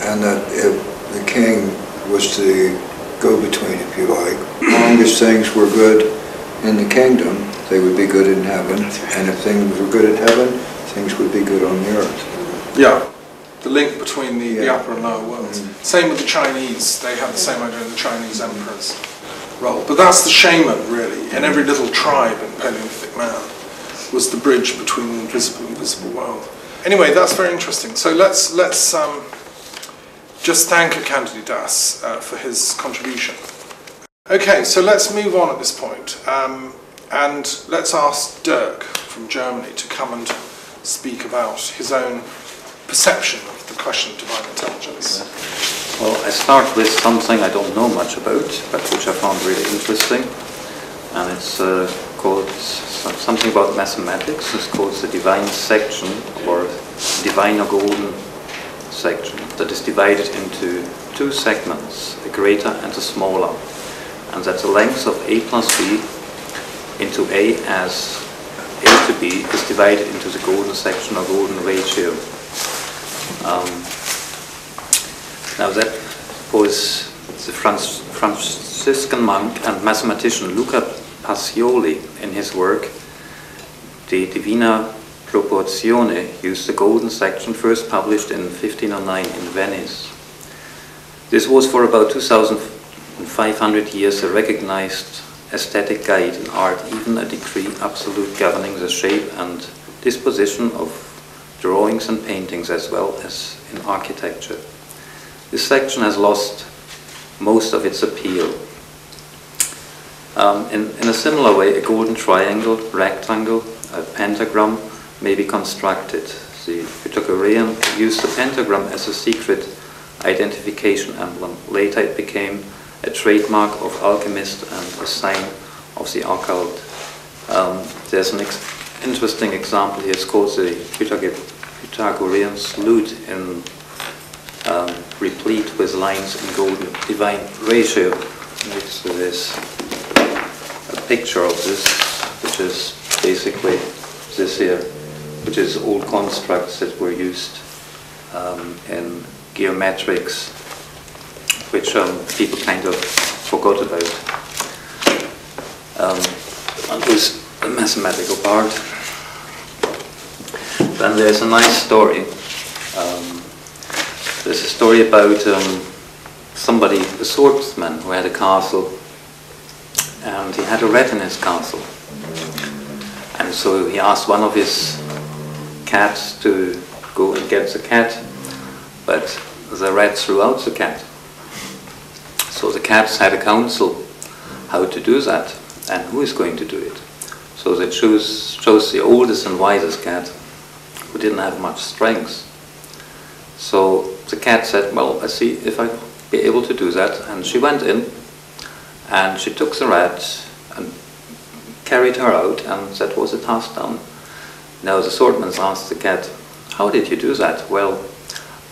[SPEAKER 2] and that if the king was the go-between, if you like, as long as things were good in the kingdom, they would be good in heaven, and if things were good in heaven, things would be good on the earth.
[SPEAKER 1] Yeah, the link between the upper and lower worlds. Same with the Chinese, they have the same idea in the Chinese emperors role. But that's the shaman, really, in every little tribe in Paleolithic man, was the bridge between the invisible and visible world. Anyway, that's very interesting. So let's just thank Candide Das for his contribution. Okay, so let's move on at this point, and let's ask Dirk from Germany to come and speak about his own perception of the question of divine intelligence.
[SPEAKER 6] Well, I start with something I don't know much about, but which I found really interesting, and it's called something about mathematics. It's called the divine section, or divine or golden section, that is divided into two segments, a greater and a smaller, and that the length of a plus b into a as a to b is divided into the golden section or golden ratio. Now that was the Franciscan monk and mathematician Luca Pacioli in his work De Divina Proportione used the golden section, first published in 1509 in Venice. This was for about 2,500 years a recognized aesthetic guide in art, even a decree absolute governing the shape and disposition of drawings and paintings as well as in architecture. This section has lost most of its appeal. In a similar way, a golden triangle, rectangle, a pentagram may be constructed. The Pythagorean used the pentagram as a secret identification emblem. Later it became a trademark of alchemists and a sign of the occult. There's an interesting example here. It's called the Pythagorean salute, in replete with lines in golden divine ratio. Next to this, a picture of this, which is basically this here, which is old constructs that were used in geometrics, which people kind of forgot about. And this the mathematical part. Then there's a nice story. There's a story about somebody, a swordsman, who had a castle, and he had a rat in his castle. And so he asked one of his cats to go and get the cat, but the rat threw out the cat. So the cats had a council how to do that, and who is going to do it. So they chose the oldest and wisest cat, who didn't have much strength. So the cat said, well, let's see if I'll be able to do that. And she went in, and she took the rat and carried her out, and that was the task done. Now the swordman asked the cat, how did you do that? Well,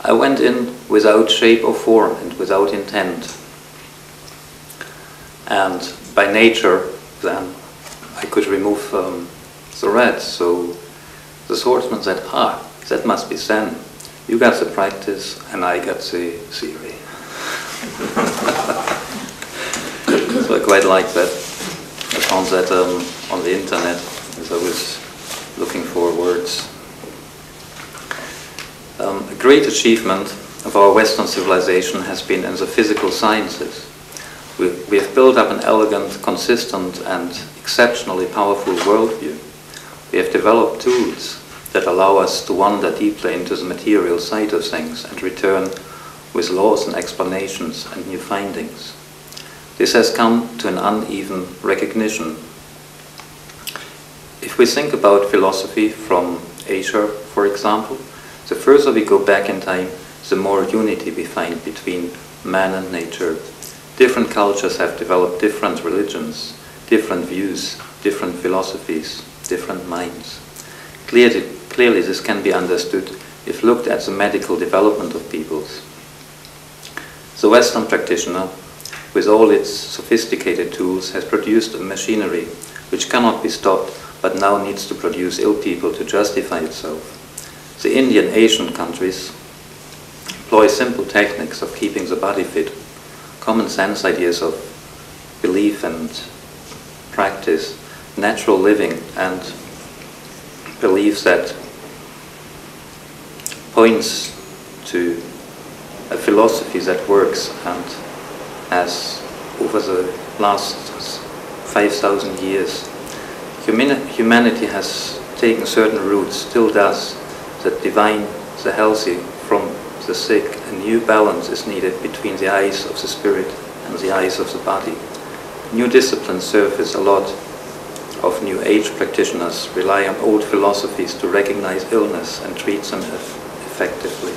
[SPEAKER 6] I went in without shape or form and without intent. And by nature, then, I could remove the rat. So the swordsman said, that must be Zen. You got the practice, and I got the theory. So I quite like that. I found that on the internet as I was looking for words. A great achievement of our Western civilization has been in the physical sciences. We have built up an elegant, consistent, and exceptionally powerful worldview. We have developed tools that allow us to wander deeply into the material side of things and return with laws and explanations and new findings. This has come to an uneven recognition. If we think about philosophy from Asia, for example, the further we go back in time, the more unity we find between man and nature. Different cultures have developed different religions, different views, different philosophies, different minds. Clearly this can be understood if looked at the medical development of peoples. The Western practitioner, with all its sophisticated tools, has produced a machinery which cannot be stopped but now needs to produce ill people to justify itself. The Indian Asian countries employ simple techniques of keeping the body fit, common sense ideas of belief and practice, natural living, and beliefs that points to a philosophy that works and has, over the last 5,000 years, humanity has taken certain routes, still does, that divine the healthy from the sick. A new balance is needed between the eyes of the spirit and the eyes of the body. New disciplines surface. A lot of New Age practitioners rely on old philosophies to recognize illness and treat them effectively.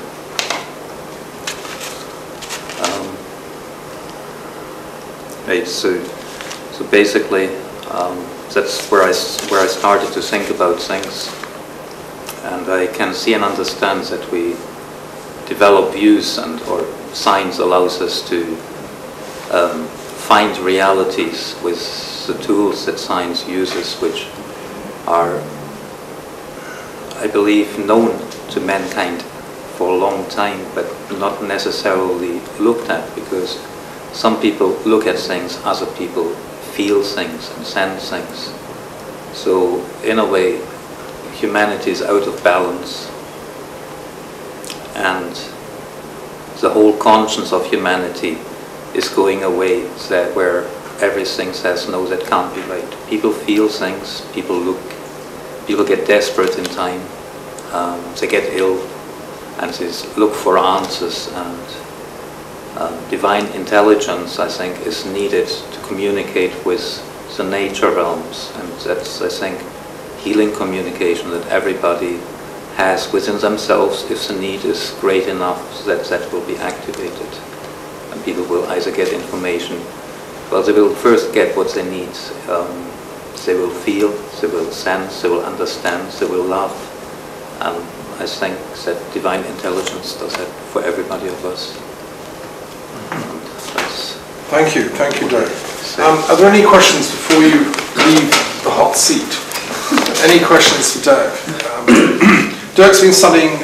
[SPEAKER 6] Right, so basically that's where I started to think about things, and I can see and understand that we develop views, and or science allows us to find realities with the tools that science uses, which are, I believe, known to mankind for a long time, but not necessarily looked at, because some people look at things, other people feel things and sense things. So in a way, humanity is out of balance, and the whole conscience of humanity is going away, that where everything says no, that can't be right. People feel things, people get desperate in time, they get ill, and they look for answers, and divine intelligence, I think, is needed to communicate with the nature realms, and that's, I think, healing communication that everybody has within themselves. If the need is great enough, that will be activated, and people will either get information, well, they will first get what they need. They will feel, they will sense, they will understand, they will love, and I think that divine intelligence does that for everybody of us.
[SPEAKER 1] Thank you, Dirk. Are there any questions before you leave the hot seat? Any questions for Dirk? Dirk's been studying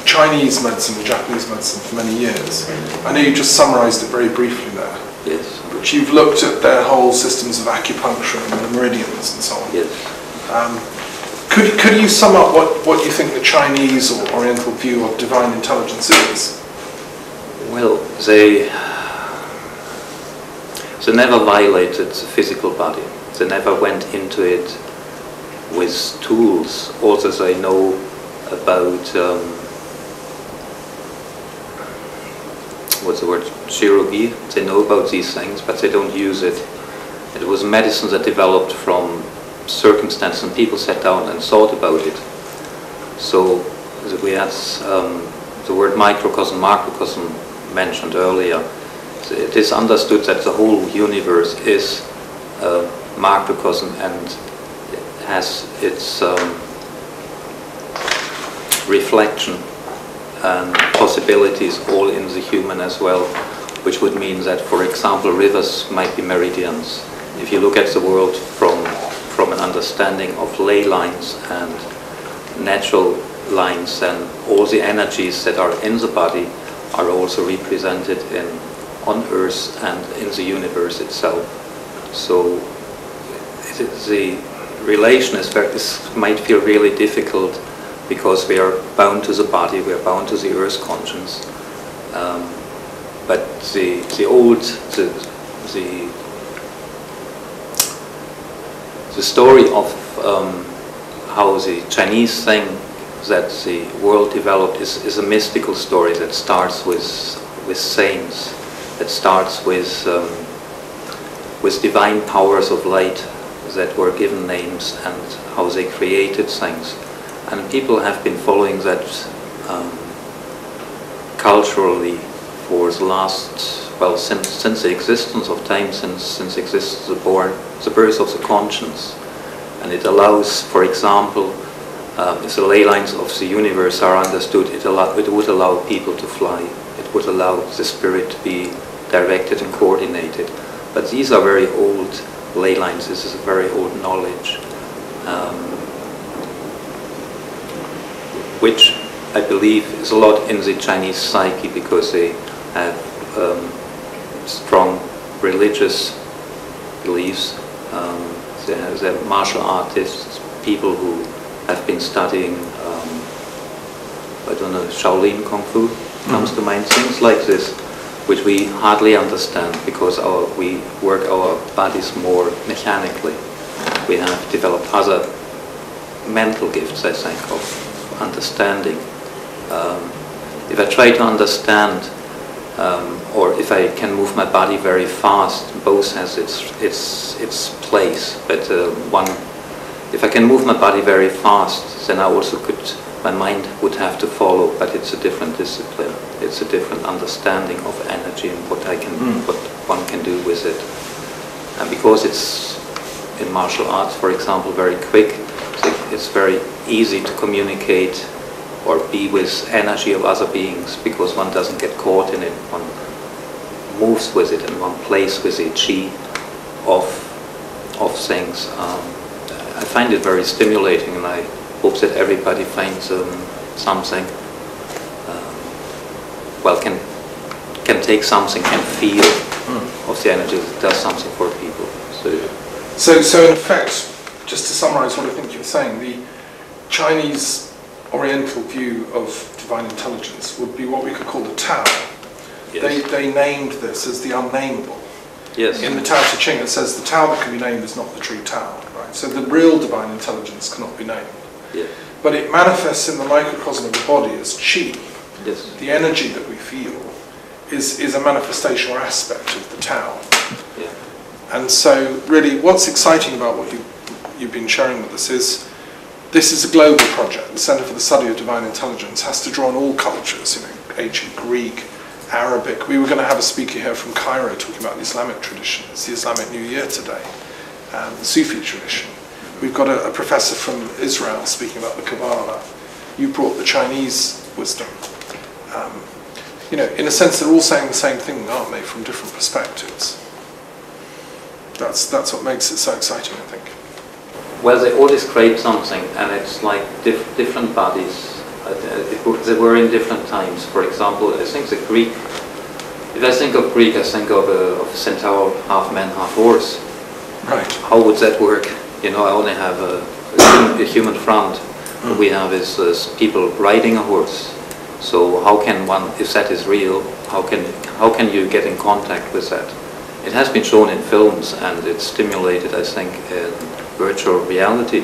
[SPEAKER 1] Chinese medicine and Japanese medicine for many years. I know you just summarised it very briefly there.
[SPEAKER 6] Yes.
[SPEAKER 1] But you've looked at their whole systems of acupuncture and the meridians and so on.
[SPEAKER 6] Yes.
[SPEAKER 1] Could you sum up what you think the Chinese or Oriental view of divine intelligence is?
[SPEAKER 6] Well, they never violated the physical body. They never went into it with tools. Also, they know about what's the word? Chirurgy. They know about these things, but they don't use it. It was medicine that developed from circumstance, and people sat down and thought about it. So we had the word microcosm, macrocosm mentioned earlier. It is understood that the whole universe is a macrocosm and has its reflection and possibilities all in the human as well, which would mean that, for example, rivers might be meridians. If you look at the world from an understanding of ley lines and natural lines, then all the energies that are in the body are also represented on Earth and in the universe itself. So the relation might feel really difficult because we are bound to the body, we are bound to the Earth's conscience. But the story of how the Chinese think that the world developed is a mystical story that starts with saints, that starts with divine powers of light that were given names and how they created things. And people have been following that culturally for the last, well, since the existence of time, since exists the birth of the conscience. And it allows, for example, if the ley lines of the universe are understood, it would allow people to fly. It would allow the spirit to be directed and coordinated. But these are very old ley lines. This is a very old knowledge, which I believe is a lot in the Chinese psyche, because they have strong religious beliefs. They're martial artists, people who have been studying, I don't know, Shaolin Kung Fu comes to mind, things like this, which we hardly understand because we work our bodies more mechanically. We have developed other mental gifts, I think, of understanding. If I try to understand, or if I can move my body very fast, both has its place. But if I can move my body very fast, then I also my mind would have to follow. But it's a different discipline. It's a different understanding of energy and what one can do with it. And because it's in martial arts, for example, very quick, it's very easy to communicate or be with energy of other beings, because one doesn't get caught in it. One moves with it and one plays with the chi of things. I find it very stimulating, and I hope that everybody finds something. Well, can take something, can feel of the energy that does something for people.
[SPEAKER 1] So in effect, just to summarise what I think you're saying, the Chinese Oriental view of divine intelligence would be what we could call the Tao. Yes. They named this as the unnameable.
[SPEAKER 6] Yes. In
[SPEAKER 1] the Tao Te Ching it says the Tao that can be named is not the true Tao. Right? So the real divine intelligence cannot be named.
[SPEAKER 6] Yes.
[SPEAKER 1] But it manifests in the microcosm of the body as chi.
[SPEAKER 6] Yes.
[SPEAKER 1] The energy that we feel is a manifestation or aspect of the Tao.
[SPEAKER 6] Yeah.
[SPEAKER 1] And so really what's exciting about what you've been sharing with us is this is a global project. The Centre for the Study of Divine Intelligence has to draw on all cultures, ancient Greek, Arabic. We were going to have a speaker here from Cairo talking about the Islamic tradition. It's the Islamic New Year today, the Sufi tradition. We've got a professor from Israel speaking about the Kabbalah. You brought the Chinese wisdom. In a sense, they're all saying the same thing, aren't they, from different perspectives? That's what makes it so exciting, I think.
[SPEAKER 6] Well, they all describe something, and it's like different bodies. They were in different times. For example, I think the Greek. If I think of Greek, I think of a centaur, half man, half horse.
[SPEAKER 1] Right.
[SPEAKER 6] How would that work? I only have a human front. What we have is people riding a horse. So how can one, if that is real, how can you get in contact with that? It has been shown in films, and it's stimulated, I think, in virtual reality.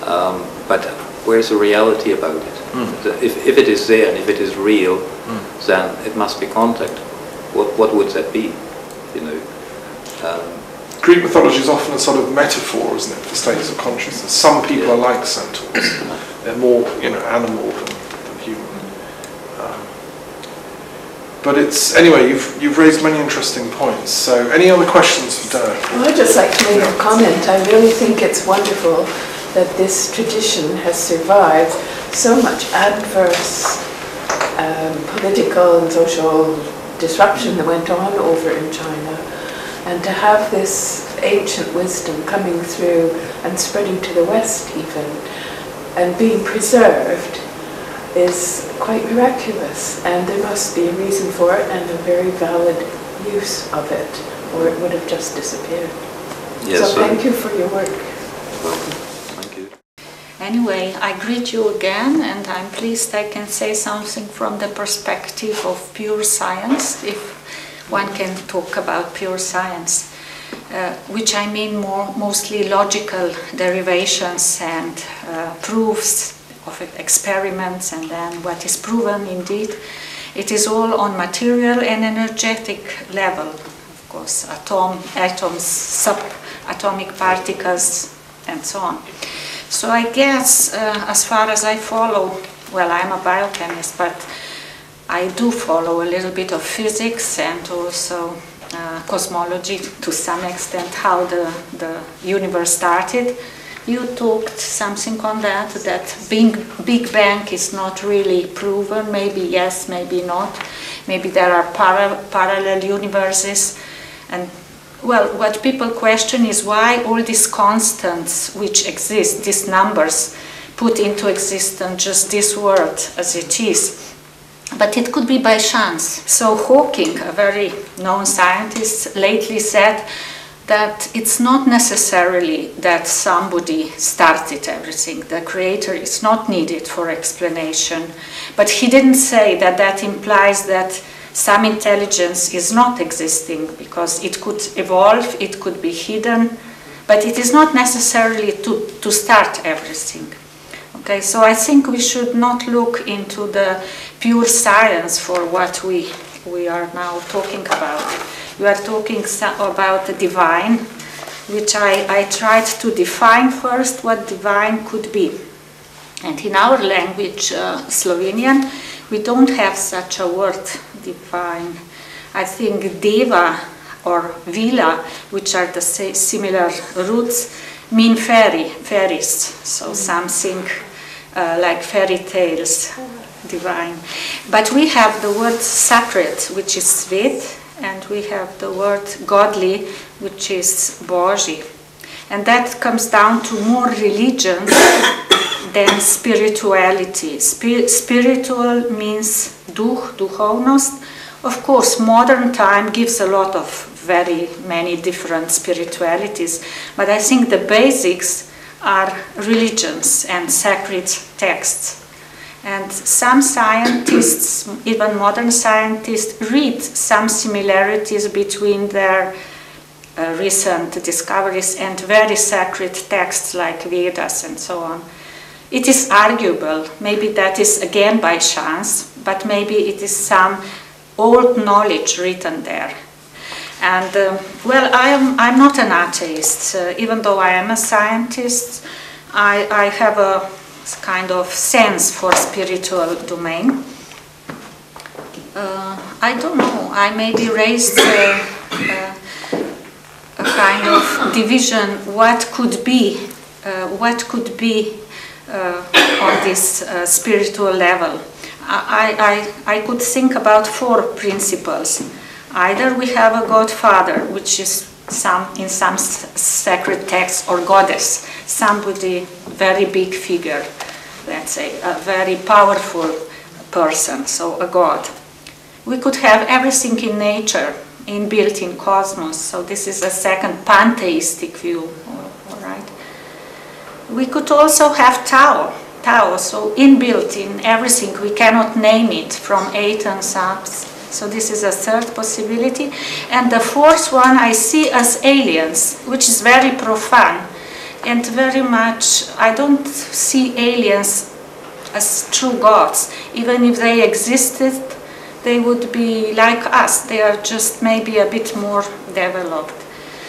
[SPEAKER 6] But where's the reality about it? If it is there and if it is real, then it must be contact. What would that be?
[SPEAKER 1] Greek mythology is often a sort of metaphor, isn't it, for states of consciousness. Some people are like centaurs. They're more, animal than human. But it's, anyway, you've raised many interesting points. So any other questions for Derek?
[SPEAKER 3] Well, I'd just like to make a comment. I really think it's wonderful that this tradition has survived so much adverse political and social disruption that went on over in China. And to have this ancient wisdom coming through and spreading to the West even, and being preserved, is quite miraculous. And there must be a reason for it and a very valid use of it, or it would have just disappeared.
[SPEAKER 6] Yes,
[SPEAKER 3] so thank you for your work.
[SPEAKER 6] Welcome. Thank you.
[SPEAKER 4] Anyway, I greet you again, and I'm pleased I can say something from the perspective of pure science, if one can talk about pure science. which I mean mostly logical derivations and proofs of experiments, and then what is proven indeed. It is all on material and energetic level, of course, atoms, subatomic particles, and so on. So I guess, as far as I follow, well, I'm a biochemist, but I do follow a little bit of physics and also cosmology to some extent, how the universe started. You talked something on that Big Bang is not really proven, maybe yes, maybe not. Maybe there are parallel universes. And well, what people question is why all these constants which exist, these numbers, put into existence just this world as it is. But it could be by chance. So Hawking, a very known scientist, lately said that it's not necessarily that somebody started everything. The creator is not needed for explanation. But he didn't say that that implies that some intelligence is not existing, because it could evolve, it could be hidden, but it is not necessarily to start everything. Okay, so I think we should not look into the pure science for what we are now talking about. We are talking about the divine, which I tried to define first what divine could be. And in our language, Slovenian, we don't have such a word, divine. I think deva or vila, which are the similar roots, mean fairies, so something like fairy tales, divine. But we have the word sacred, which is svet, and we have the word godly, which is božji. And that comes down to more religion than spirituality. Spiritual means duhovnost. Of course, modern time gives a lot of very many different spiritualities, but I think the basics are religions and sacred texts. And some scientists, even modern scientists, read some similarities between their recent discoveries and very sacred texts like Vedas and so on. It is arguable, maybe that is again by chance, but maybe it is some old knowledge written there. And well, I'm not an atheist, even though I am a scientist. I have a kind of sense for spiritual domain. I don't know, I maybe raised a kind of division, what could be on this spiritual level. I could think about 4 principles. Either we have a Godfather, which is in some sacred text, or goddess, somebody very big figure, let's say, a very powerful person, so a god. We could have everything in nature, inbuilt in cosmos, so this is a second pantheistic view, all right. We could also have Tao, so inbuilt in everything, we cannot name it from atoms up. So this is a third possibility. And the fourth one I see as aliens, which is very profound and very much, I don't see aliens as true gods. Even if they existed, they would be like us. They are just maybe a bit more developed.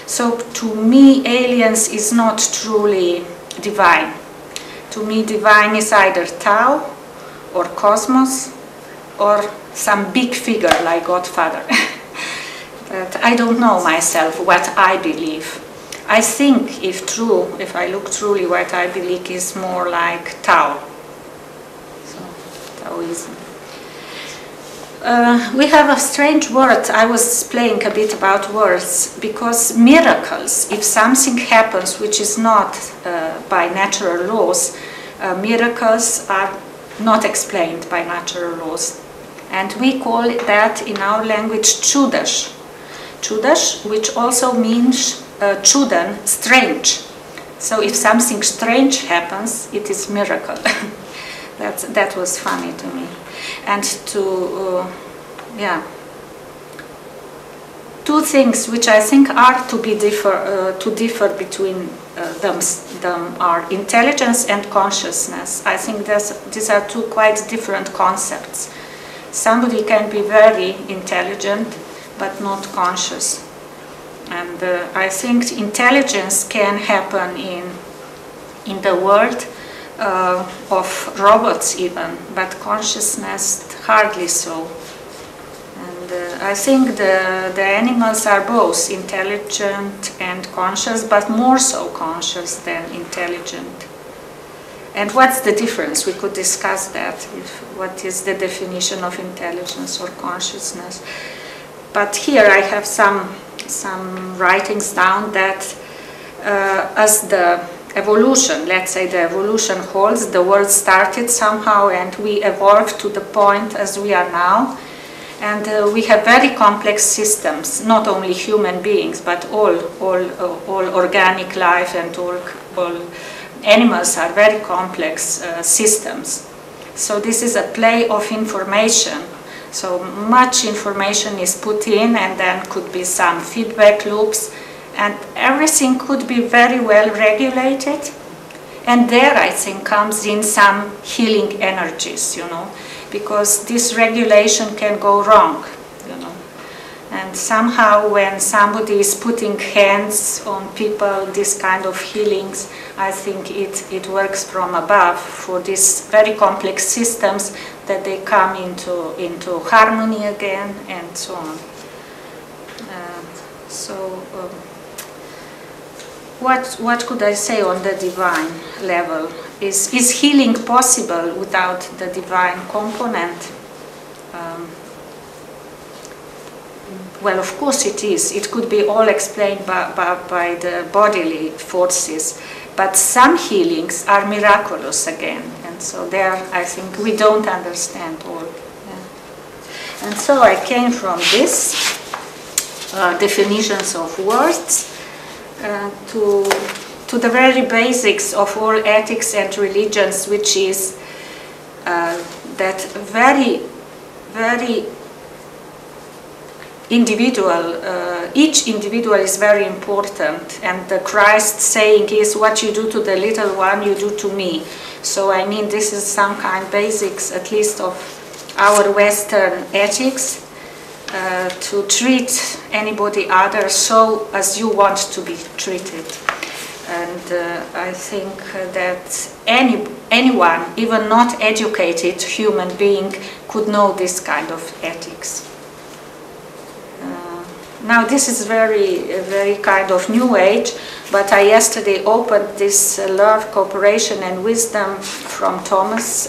[SPEAKER 4] So to me, aliens is not truly divine. To me, divine is either Tao or cosmos or some big figure like Godfather. But I don't know myself what I believe. I think, if I look truly, what I believe is more like Tao. So, Taoism. We have a strange word. I was playing a bit about words, because miracles, if something happens which is not by natural laws, miracles are not explained by natural laws. And we call that in our language čudež. Čudež, which also means čuden, strange. So if something strange happens, it is miracle. That was funny to me. And to two things which I think are to differ between them are intelligence and consciousness. I think these are two quite different concepts. Somebody can be very intelligent but not conscious. And I think intelligence can happen in the world of robots even, but consciousness hardly so. And I think the animals are both intelligent and conscious, but more so conscious than intelligent. And what's the difference? We could discuss that. What is the definition of intelligence or consciousness? But here I have some writings down that as the evolution, let's say the evolution holds, the world started somehow and we evolved to the point as we are now. And we have very complex systems, not only human beings, but all organic life and all animals are very complex systems. So this is a play of information. So much information is put in, and then could be some feedback loops, and everything could be very well regulated. And there, I think, comes in some healing energies, you know, because this regulation can go wrong, you know. And somehow when somebody is putting hands on people, this kind of healings, I think it works from above for these very complex systems, that they come into harmony again and so on. What could I say on the divine level? Is healing possible without the divine component? Well, of course it is. It could be all explained by the bodily forces, but some healings are miraculous again, and so there I think we don't understand all. Yeah. And so I came from this definitions of words to the very basics of all ethics and religions, which is that very individual, each individual is very important, and the Christ saying is, what you do to the little one, you do to me. So I mean, this is some kind of basics, at least of our Western ethics, to treat anybody other so as you want to be treated. And I think that anyone, even not educated human being, could know this kind of ethics. Now this is very kind of new age, but I yesterday opened this Love, Cooperation and Wisdom from Thomas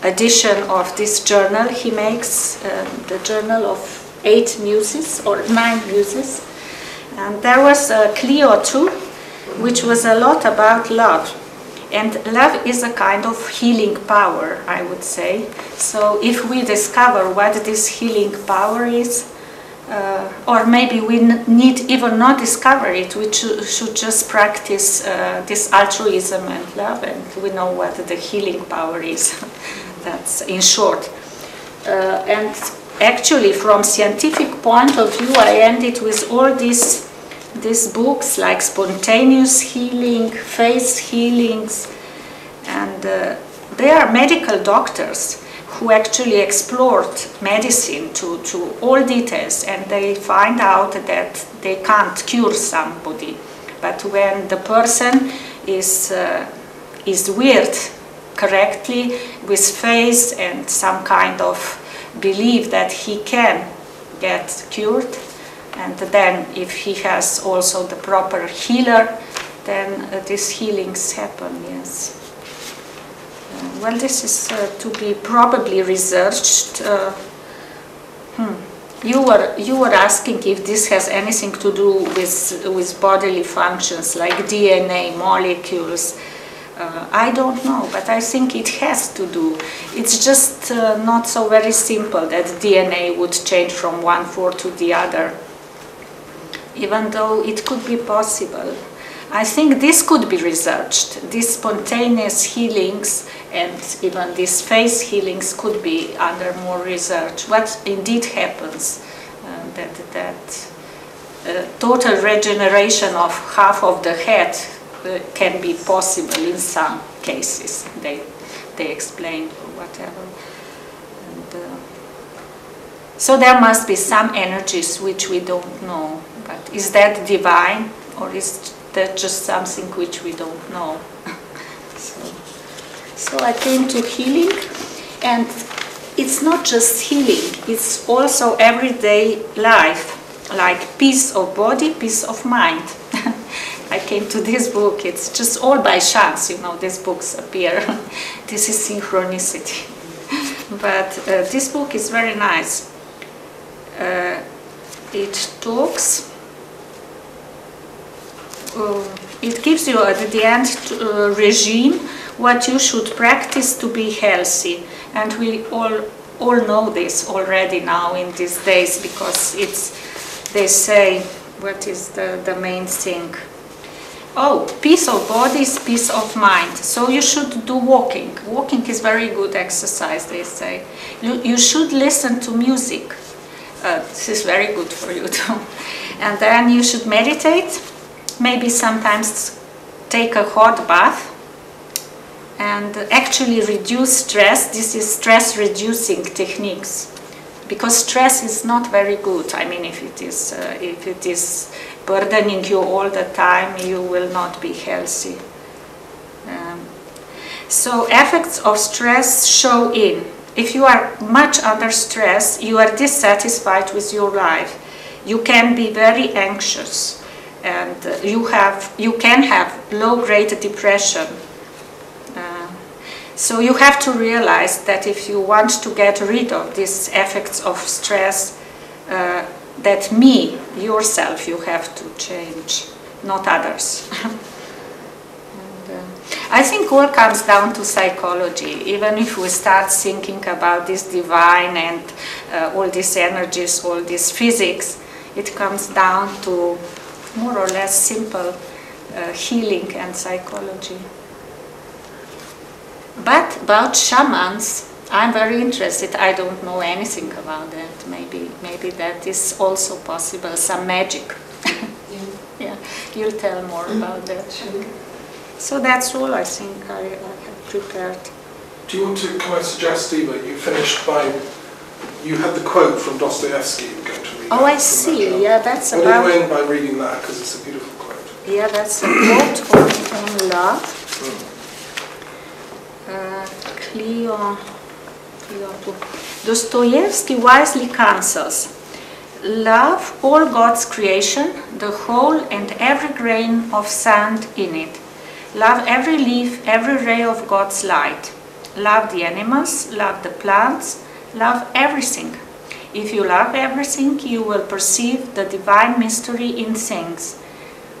[SPEAKER 4] edition of this journal he makes, the journal of 8 muses or 9 muses. And there was Clio 2, which was a lot about love. And love is a kind of healing power, I would say. So if we discover what this healing power is, or maybe we need even not discover it, we should just practice this altruism and love, and we know what the healing power is. That's in short. And actually, from scientific point of view, I ended with all these books like spontaneous healing, phase healings, and they are medical doctors who actually explored medicine to all details, and they find out that they can't cure somebody, but when the person is weird correctly, with faith and some kind of belief that he can get cured, and then if he has also the proper healer, then these healings happen, yes. Well, this is to be probably researched. You were asking if this has anything to do with bodily functions like DNA, molecules. I don't know, but I think it has to do. It's just not so very simple that DNA would change from one form to the other, even though it could be possible. I think this could be researched. These spontaneous healings and even these phase healings could be under more research. What indeed happens that total regeneration of half of the head can be possible in some cases. They explain or whatever. And, so there must be some energies which we don't know. But is that divine, or is that just something which we don't know? So I came to healing, and it's not just healing, it's also everyday life, like peace of body, peace of mind. I came to this book, it's just all by chance, you know, these books appear. This is synchronicity. But this book is very nice. It talks, it gives you at the end regime what you should practice to be healthy. And we all know this already now in these days, because they say, what is the main thing? Oh, peace of body is peace of mind. So you should do walking. Walking is very good exercise, they say. You should listen to music. This is very good for you too. And then you should meditate. Maybe sometimes take a hot bath and actually reduce stress. This is stress reducing techniques, because stress is not very good. I mean, if it is burdening you all the time, you will not be healthy. So effects of stress show in. If you are much under stress, you are dissatisfied with your life. You can be very anxious, and you can have low-grade depression. So you have to realize that if you want to get rid of these effects of stress, that yourself, you have to change, not others. I think all comes down to psychology. Even if we start thinking about this divine and all these energies, all this physics, it comes down to more or less simple healing and psychology. But about shamans, I'm very interested. I don't know anything about that. Maybe that is also possible, some magic. Yeah, you'll tell more about that. So that's all I think I have prepared.
[SPEAKER 1] Do you want to, can I suggest, Eva, you finished by, you had the quote from Dostoevsky you were going to read.
[SPEAKER 4] Oh, I see. Yeah, that's
[SPEAKER 1] what
[SPEAKER 4] about...
[SPEAKER 1] What do you mean by reading that? Because it's a beautiful quote.
[SPEAKER 4] Yeah, that's a quote on love. Dostoevsky wisely counsels, love all God's creation, the whole and every grain of sand in it. Love every leaf, every ray of God's light. Love the animals, love the plants, love everything. If you love everything, you will perceive the divine mystery in things.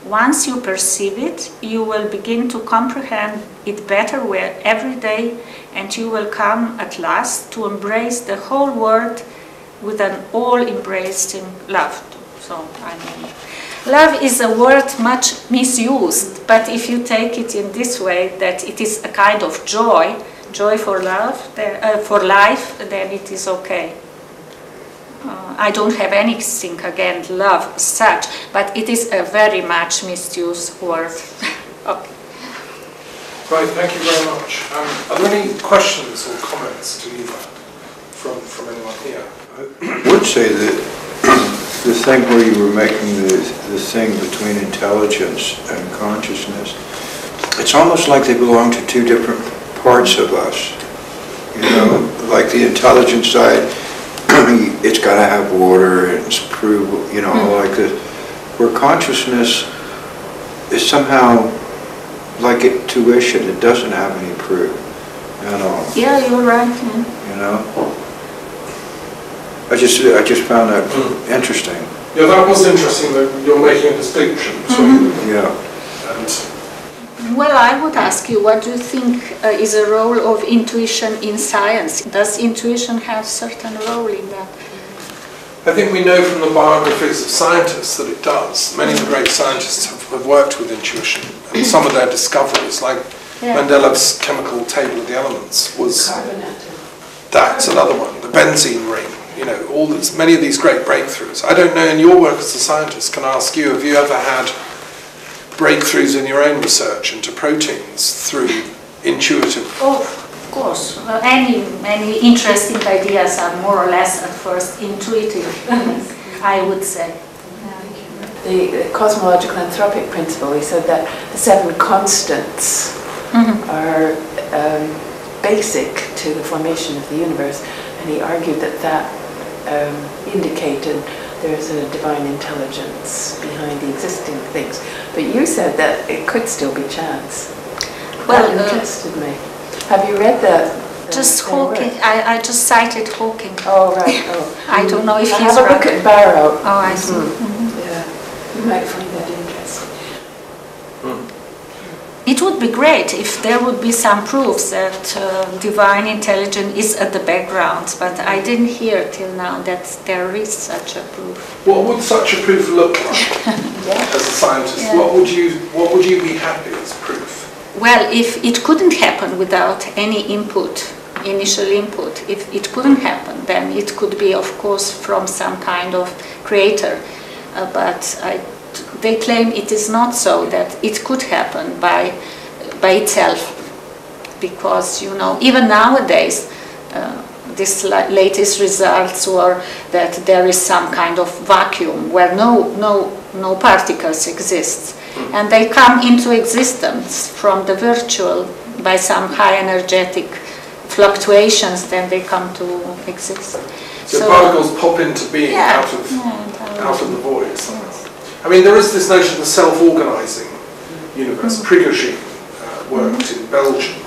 [SPEAKER 4] Once you perceive it, you will begin to comprehend it better every day, and you will come at last to embrace the whole world with an all-embracing love. So, I mean, love is a word much misused, but if you take it in this way, that it is a kind of joy for love, for life, then it is okay. I don't have anything against love as such, but it is a very much misused word. Okay.
[SPEAKER 1] Right, thank you very much. Are there any questions or comments to Eva from anyone here?
[SPEAKER 2] I would say that the thing where you were making the thing between intelligence and consciousness, it's almost like they belong to two different parts of us. You know, like the intelligence side, it's got to have water and it's provable, you know, like this. Where consciousness is somehow like tuition, it doesn't have any proof at all.
[SPEAKER 4] Yeah, you're right.
[SPEAKER 2] You know, I just found that interesting.
[SPEAKER 1] Yeah, that was interesting that you're making a distinction.
[SPEAKER 2] Yeah.
[SPEAKER 4] Well, I would ask you, what do you think is a role of intuition in science? Does intuition have a certain role in that?
[SPEAKER 1] I think we know from the biographies of scientists that it does. Many of the great scientists have worked with intuition, and some of their discoveries, like Mendeleev's chemical table of the elements, was that's another one. The benzene ring you know, many of these great breakthroughs. I don't know, in your work as a scientist, can I ask you, have you ever had breakthroughs in your own research into proteins through intuitive?
[SPEAKER 4] Oh, of course. Well, any interesting ideas are more or less at first intuitive, I would say.
[SPEAKER 3] The cosmological anthropic principle, he said that the 7 constants are basic to the formation of the universe, and he argued that indicated there's a divine intelligence behind the existing things. But you said that it could still be chance.
[SPEAKER 4] Well,
[SPEAKER 3] that interested me. Have you read that?
[SPEAKER 4] Just Hawking. I just cited Hawking.
[SPEAKER 3] Oh, right. Oh.
[SPEAKER 4] I don't know if he's
[SPEAKER 3] have a look at Barrow.
[SPEAKER 4] Oh, I see.
[SPEAKER 3] Yeah, you might find that interesting.
[SPEAKER 4] It would be great if there would be some proofs that divine intelligence is at the background, but I didn't hear till now that there is such a proof.
[SPEAKER 1] What would such a proof look like as a scientist?
[SPEAKER 4] Yeah.
[SPEAKER 1] What would you be happy as proof?
[SPEAKER 4] Well, if it couldn't happen without any input, initial input, if it couldn't happen, then it could be, of course, from some kind of creator. They claim it is not so, that it could happen by itself, because, you know, even nowadays, this latest results were that there is some kind of vacuum where no particles exist, and they come into existence from the virtual by some high energetic fluctuations, then they come to exist.
[SPEAKER 1] So particles pop into being out of the void. I mean, there is this notion of the self-organizing universe. Prigogine worked in Belgium